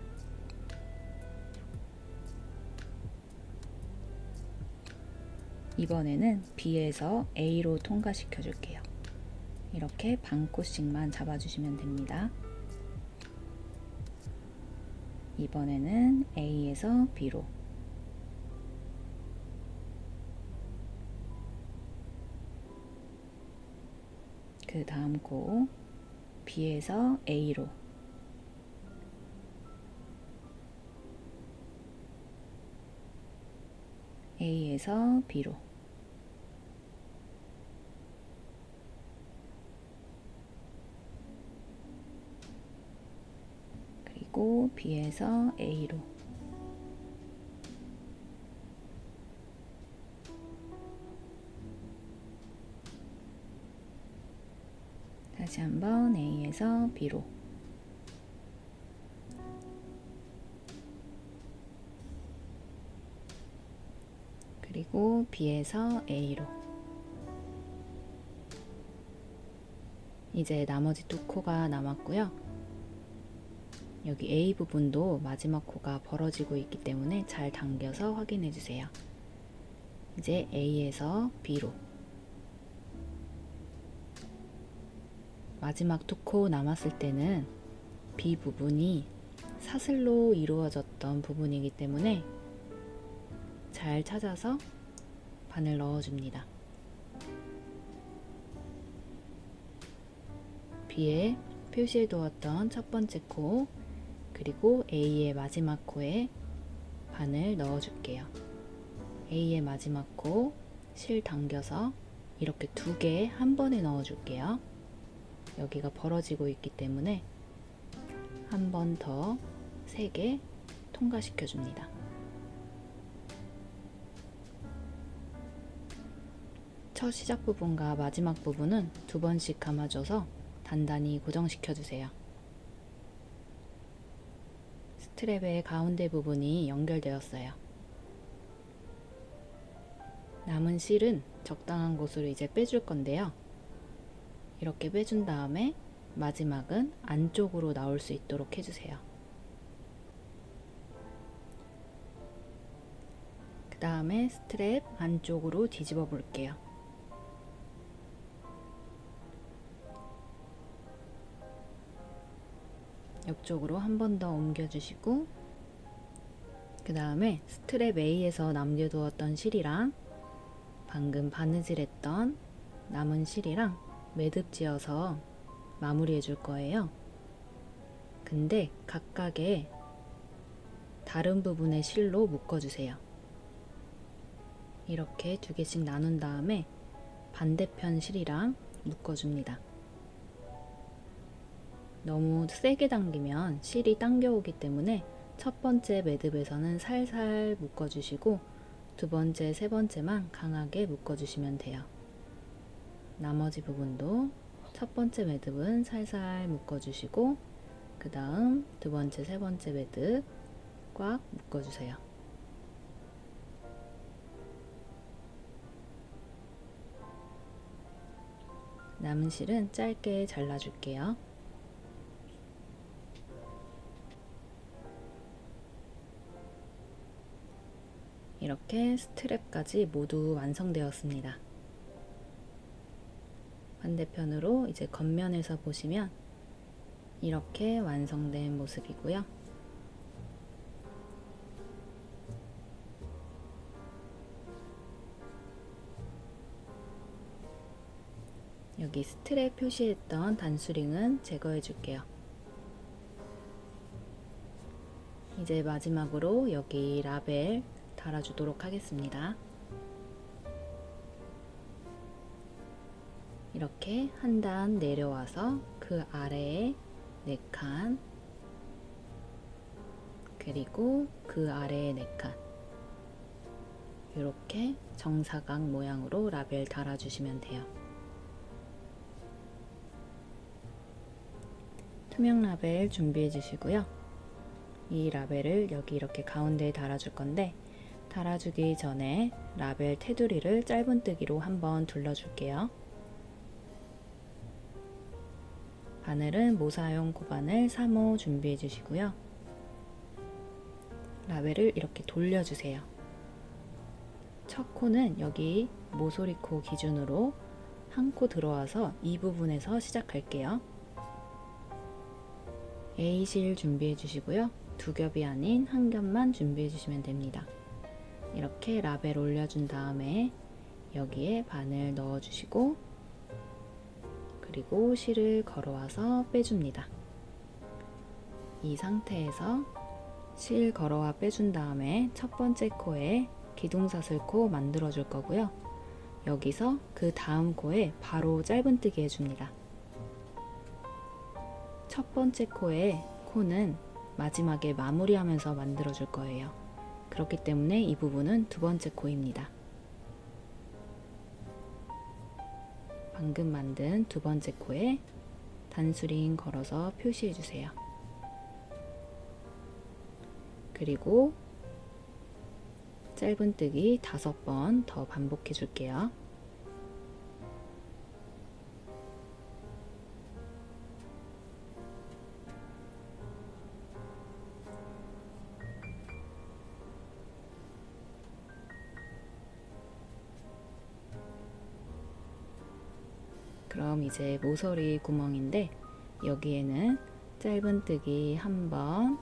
Speaker 2: 이번에는 B에서 A로 통과시켜 줄게요. 이렇게 반코씩만 잡아주시면 됩니다. 이번에는 A에서 B로, 그 다음 코 B에서 A로, A에서 B로, 그리고 B에서 A로, 다시 한번 A에서 B로, 그리고 B에서 A로. 이제 나머지 두 코가 남았고요. 여기 A 부분도 마지막 코가 벌어지고 있기 때문에 잘 당겨서 확인해 주세요. 이제 A에서 B로, 마지막 두 코 남았을 때는 비 부분이 사슬로 이루어졌던 부분이기 때문에 잘 찾아서 바늘 넣어줍니다. B에 표시해 두었던 첫 번째 코, 그리고 A의 마지막 코에 바늘 넣어줄게요. A의 마지막 코 실 당겨서 이렇게 두 개 한 번에 넣어줄게요. 여기가 벌어지고 있기 때문에 한 번 더 3개 통과시켜 줍니다. 첫 시작 부분과 마지막 부분은 2번씩 감아줘서 단단히 고정시켜 주세요. 스트랩의 가운데 부분이 연결되었어요. 남은 실은 적당한 곳으로 이제 빼줄 건데요. 이렇게 빼준 다음에 마지막은 안쪽으로 나올 수 있도록 해주세요. 그 다음에 스트랩 안쪽으로 뒤집어 볼게요. 옆쪽으로 한 번 더 옮겨주시고, 그 다음에 스트랩 A에서 남겨두었던 실이랑 방금 바느질했던 남은 실이랑 매듭 지어서 마무리해 줄 거예요. 근데 각각의 다른 부분의 실로 묶어주세요. 이렇게 2개씩 나눈 다음에 반대편 실이랑 묶어줍니다. 너무 세게 당기면 실이 당겨오기 때문에 첫 번째 매듭에서는 살살 묶어주시고 두 번째, 세 번째만 강하게 묶어주시면 돼요. 나머지 부분도 첫 번째 매듭은 살살 묶어주시고 그 다음 두 번째, 세 번째 매듭 꽉 묶어주세요. 남은 실은 짧게 잘라줄게요. 이렇게 스트랩까지 모두 완성되었습니다. 반대편으로 이제 겉면에서 보시면 이렇게 완성된 모습이고요. 여기 스트랩 표시했던 단수링은 제거해 줄게요. 이제 마지막으로 여기 라벨 달아주도록 하겠습니다. 이렇게 한 단 내려와서 그 아래에 4칸, 그리고 그 아래에 4칸, 이렇게 정사각 모양으로 라벨 달아주시면 돼요. 투명 라벨 준비해 주시고요. 이 라벨을 여기 이렇게 가운데에 달아줄 건데, 달아주기 전에 라벨 테두리를 짧은뜨기로 한번 둘러줄게요. 바늘은 모사용 고바늘 3호 준비해 주시고요. 라벨을 이렇게 돌려주세요. 첫 코는 여기 모서리 코 기준으로 한 코 들어와서 이 부분에서 시작할게요. A실 준비해 주시고요. 2겹이 아닌 한 겹만 준비해 주시면 됩니다. 이렇게 라벨 올려준 다음에 여기에 바늘 넣어 주시고 그리고 실을 걸어와서 빼줍니다. 이 상태에서 실 걸어와 빼준 다음에 첫 번째 코에 기둥사슬코 만들어 줄 거고요. 여기서 그 다음 코에 바로 짧은뜨기 해줍니다. 첫 번째 코는 마지막에 마무리하면서 만들어 줄 거예요. 그렇기 때문에 이 부분은 두 번째 코입니다. 방금 만든 두 번째 코에 단수링 걸어서 표시해 주세요. 그리고 짧은뜨기 5번 더 반복해 줄게요.
Speaker 1: 그럼 이제 모서리 구멍인데 여기에는 짧은뜨기 1번,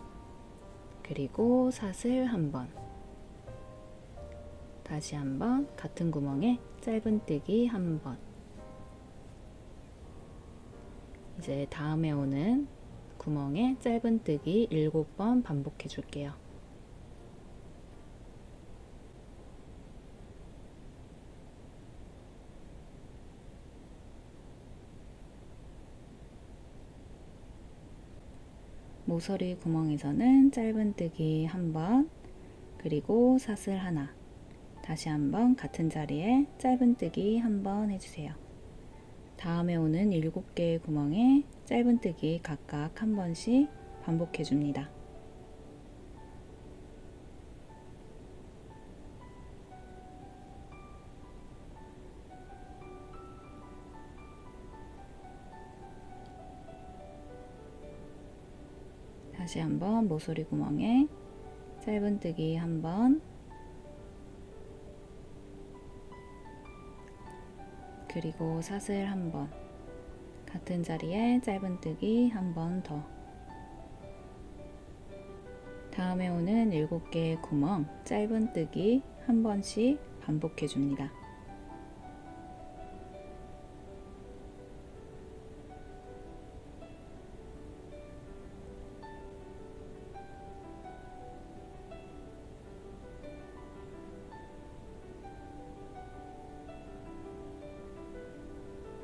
Speaker 1: 그리고 사슬 1번, 다시 한번 같은 구멍에 짧은뜨기 1번. 이제 다음에 오는 구멍에 짧은뜨기 7번 반복해 줄게요. 모서리 구멍에서는 짧은뜨기 1번, 그리고 사슬 하나, 다시 한번 같은 자리에 짧은뜨기 1번 해주세요. 다음에 오는 7개의 구멍에 짧은뜨기 각각 1번씩 반복해 줍니다. 다시 한번 모서리 구멍에 짧은뜨기 1번, 그리고 사슬 1번, 같은 자리에 짧은뜨기 1번 더. 다음에 오는 7개의 구멍 짧은뜨기 1번씩 반복해 줍니다.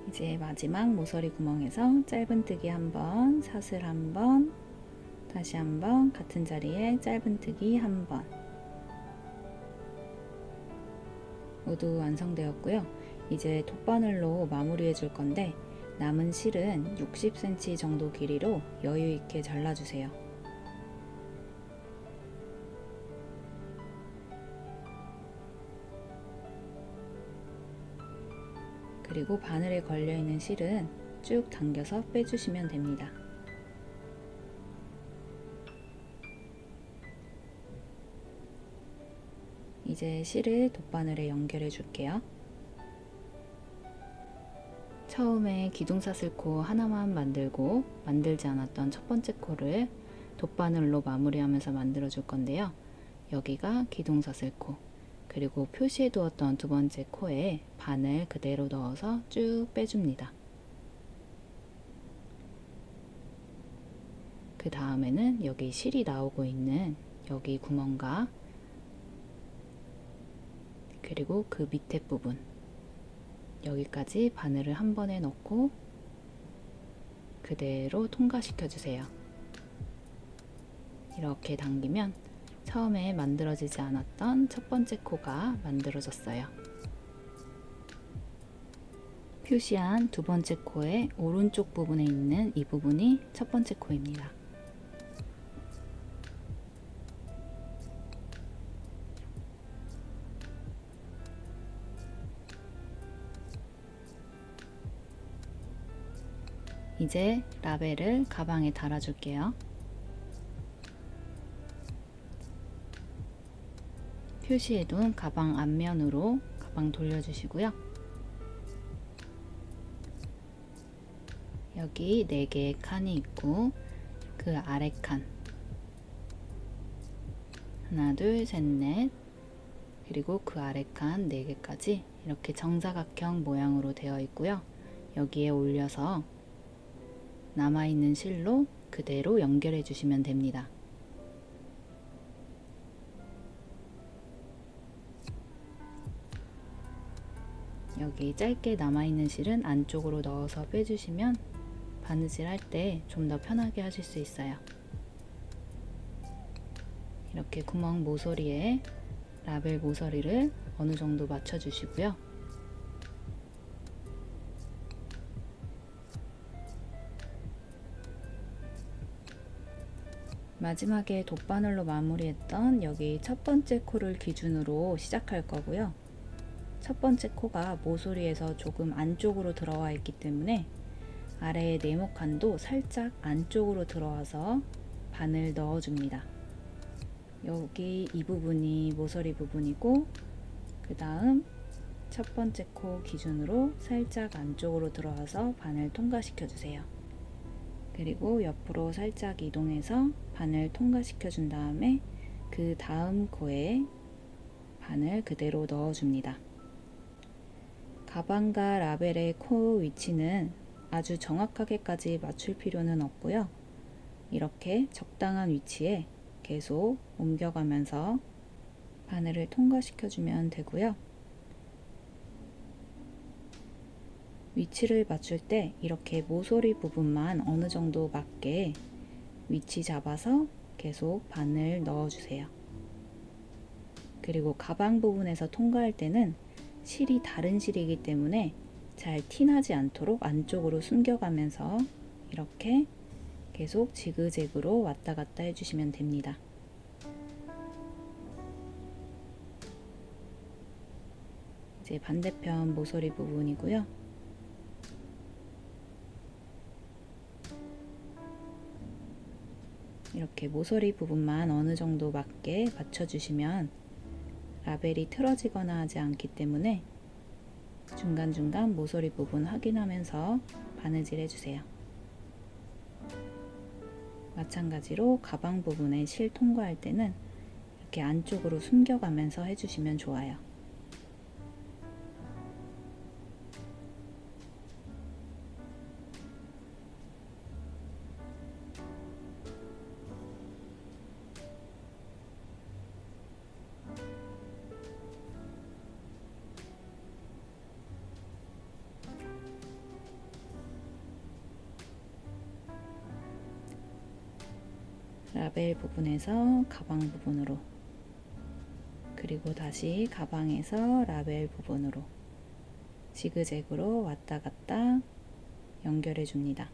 Speaker 1: 이제 마지막 모서리 구멍에서 짧은뜨기 1번, 사슬 1번, 다시 한번 같은 자리에 짧은뜨기 1번. 모두 완성되었고요. 이제 돗바늘로 마무리해 줄 건데 남은 실은 60cm 정도 길이로 여유 있게 잘라주세요. 그리고 바늘에 걸려있는 실은 쭉 당겨서 빼주시면 됩니다. 이제 실을 돗바늘에 연결해 줄게요. 처음에 기둥사슬코 하나만 만들고 만들지 않았던 첫 번째 코를 돗바늘로 마무리하면서 만들어 줄 건데요. 여기가 기둥사슬코, 그리고 표시해 두었던 두 번째 코에 바늘 그대로 넣어서 쭉 빼줍니다. 그 다음에는 여기 실이 나오고 있는 여기 구멍과 그리고 그 밑에 부분 여기까지 바늘을 한 번에 넣고 그대로 통과시켜 주세요. 이렇게 당기면 처음에 만들어지지 않았던 첫 번째 코가 만들어졌어요. 표시한 두 번째 코의 오른쪽 부분에 있는 이 부분이 첫 번째 코입니다. 이제 라벨을 가방에 달아줄게요. 표시해둔 가방 앞면으로 가방 돌려주시고요. 여기 4개의 칸이 있고 그 아래 칸 하나, 둘, 셋, 넷, 그리고 그 아래 칸 4개까지 이렇게 정사각형 모양으로 되어 있고요. 여기에 올려서 남아있는 실로 그대로 연결해 주시면 됩니다. 여기 짧게 남아있는 실은 안쪽으로 넣어서 빼주시면 바느질 할 때 좀 더 편하게 하실 수 있어요. 이렇게 구멍 모서리에 라벨 모서리를 어느 정도 맞춰 주시고요. 마지막에 돗바늘로 마무리했던 여기 첫 번째 코를 기준으로 시작할 거고요. 첫 번째 코가 모서리에서 조금 안쪽으로 들어와 있기 때문에 아래의 네모칸도 살짝 안쪽으로 들어와서 바늘 넣어줍니다. 여기 이 부분이 모서리 부분이고 그 다음
Speaker 2: 첫 번째 코 기준으로 살짝 안쪽으로 들어와서 반을 통과시켜 주세요. 그리고 옆으로 살짝 이동해서 반을 통과시켜 준 다음에 그 다음 코에 반을 그대로 넣어 줍니다. 가방과 라벨의 코 위치는 아주 정확하게까지 맞출 필요는 없고요. 이렇게 적당한 위치에 계속 옮겨가면서 바늘을 통과시켜 주면 되고요. 위치를 맞출 때 이렇게 모서리 부분만 어느 정도 맞게 위치 잡아서 계속 바늘 넣어 주세요. 그리고 가방 부분에서 통과할 때는 실이 다른 실이기 때문에 잘 티나지 않도록 안쪽으로 숨겨가면서 이렇게 계속 지그재그로 왔다 갔다 해주시면 됩니다. 이제 반대편 모서리 부분이고요. 이렇게 모서리 부분만 어느 정도 맞게 맞춰주시면 라벨이 틀어지거나 하지 않기 때문에 중간중간 모서리 부분 확인하면서 바느질 해주세요. 마찬가지로 가방 부분에 실 통과할 때는 이렇게 안쪽으로 숨겨가면서 해주시면 좋아요. 라벨 부분에서 가방 부분으로, 그리고 다시 가방에서 라벨 부분으로 지그재그로 왔다 갔다 연결해 줍니다.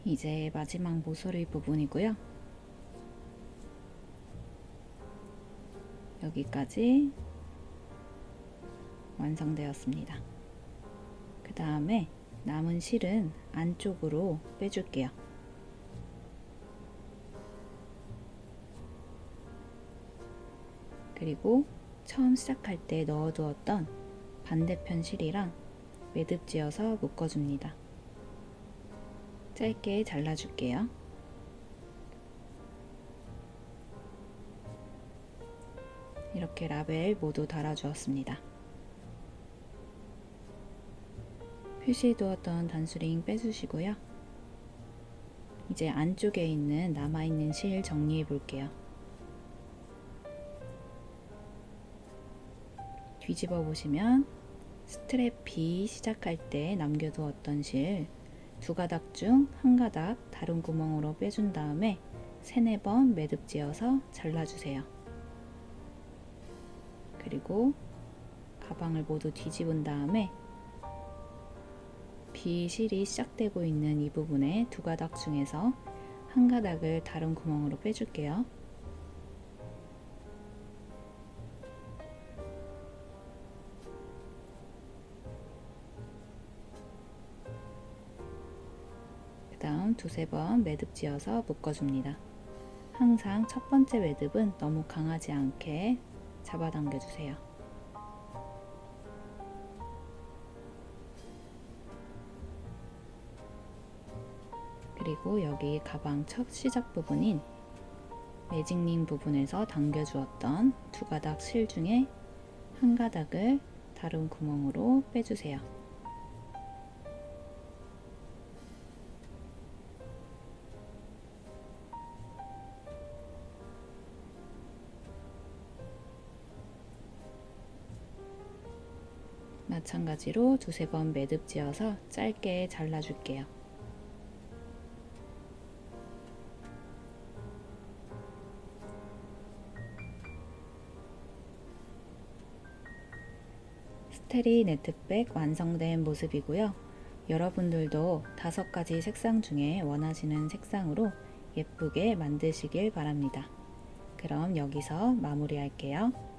Speaker 2: 이제 마지막 모서리 부분이고요. 여기까지 완성되었습니다. 그 다음에 남은 실은 안쪽으로 빼줄게요. 그리고 처음 시작할 때 넣어두었던 반대편 실이랑 매듭 지어서 묶어줍니다. 짧게 잘라줄게요. 이렇게 라벨 모두 달아주었습니다. 표시해두었던 단수링 빼주시고요. 이제 안쪽에 있는 남아있는 실 정리해 볼게요. 뒤집어 보시면 스트랩 B 시작할 때 남겨두었던 실 두 가닥 중 한 가닥 다른 구멍으로 빼준 다음에 3-4번 매듭 지어서 잘라주세요. 그리고 가방을 모두 뒤집은 다음에 귀 실이 시작되고 있는 이 부분에 두 가닥 중에서 한 가닥을 다른 구멍으로 빼줄게요. 그 다음 두세 번 매듭 지어서 묶어줍니다. 항상 첫 번째 매듭은 너무 강하지 않게 잡아당겨 주세요. 그리고 여기 가방 첫 시작 부분인 매직링 부분에서 당겨 주었던 두 가닥 실 중에 한 가닥을 다른 구멍으로 빼주세요. 마찬가지로 두세 번 매듭 지어서 짧게 잘라줄게요. 스테리 네트백 완성된 모습이고요. 여러분들도 5가지 색상 중에 원하시는 색상으로 예쁘게 만드시길 바랍니다. 그럼 여기서 마무리할게요.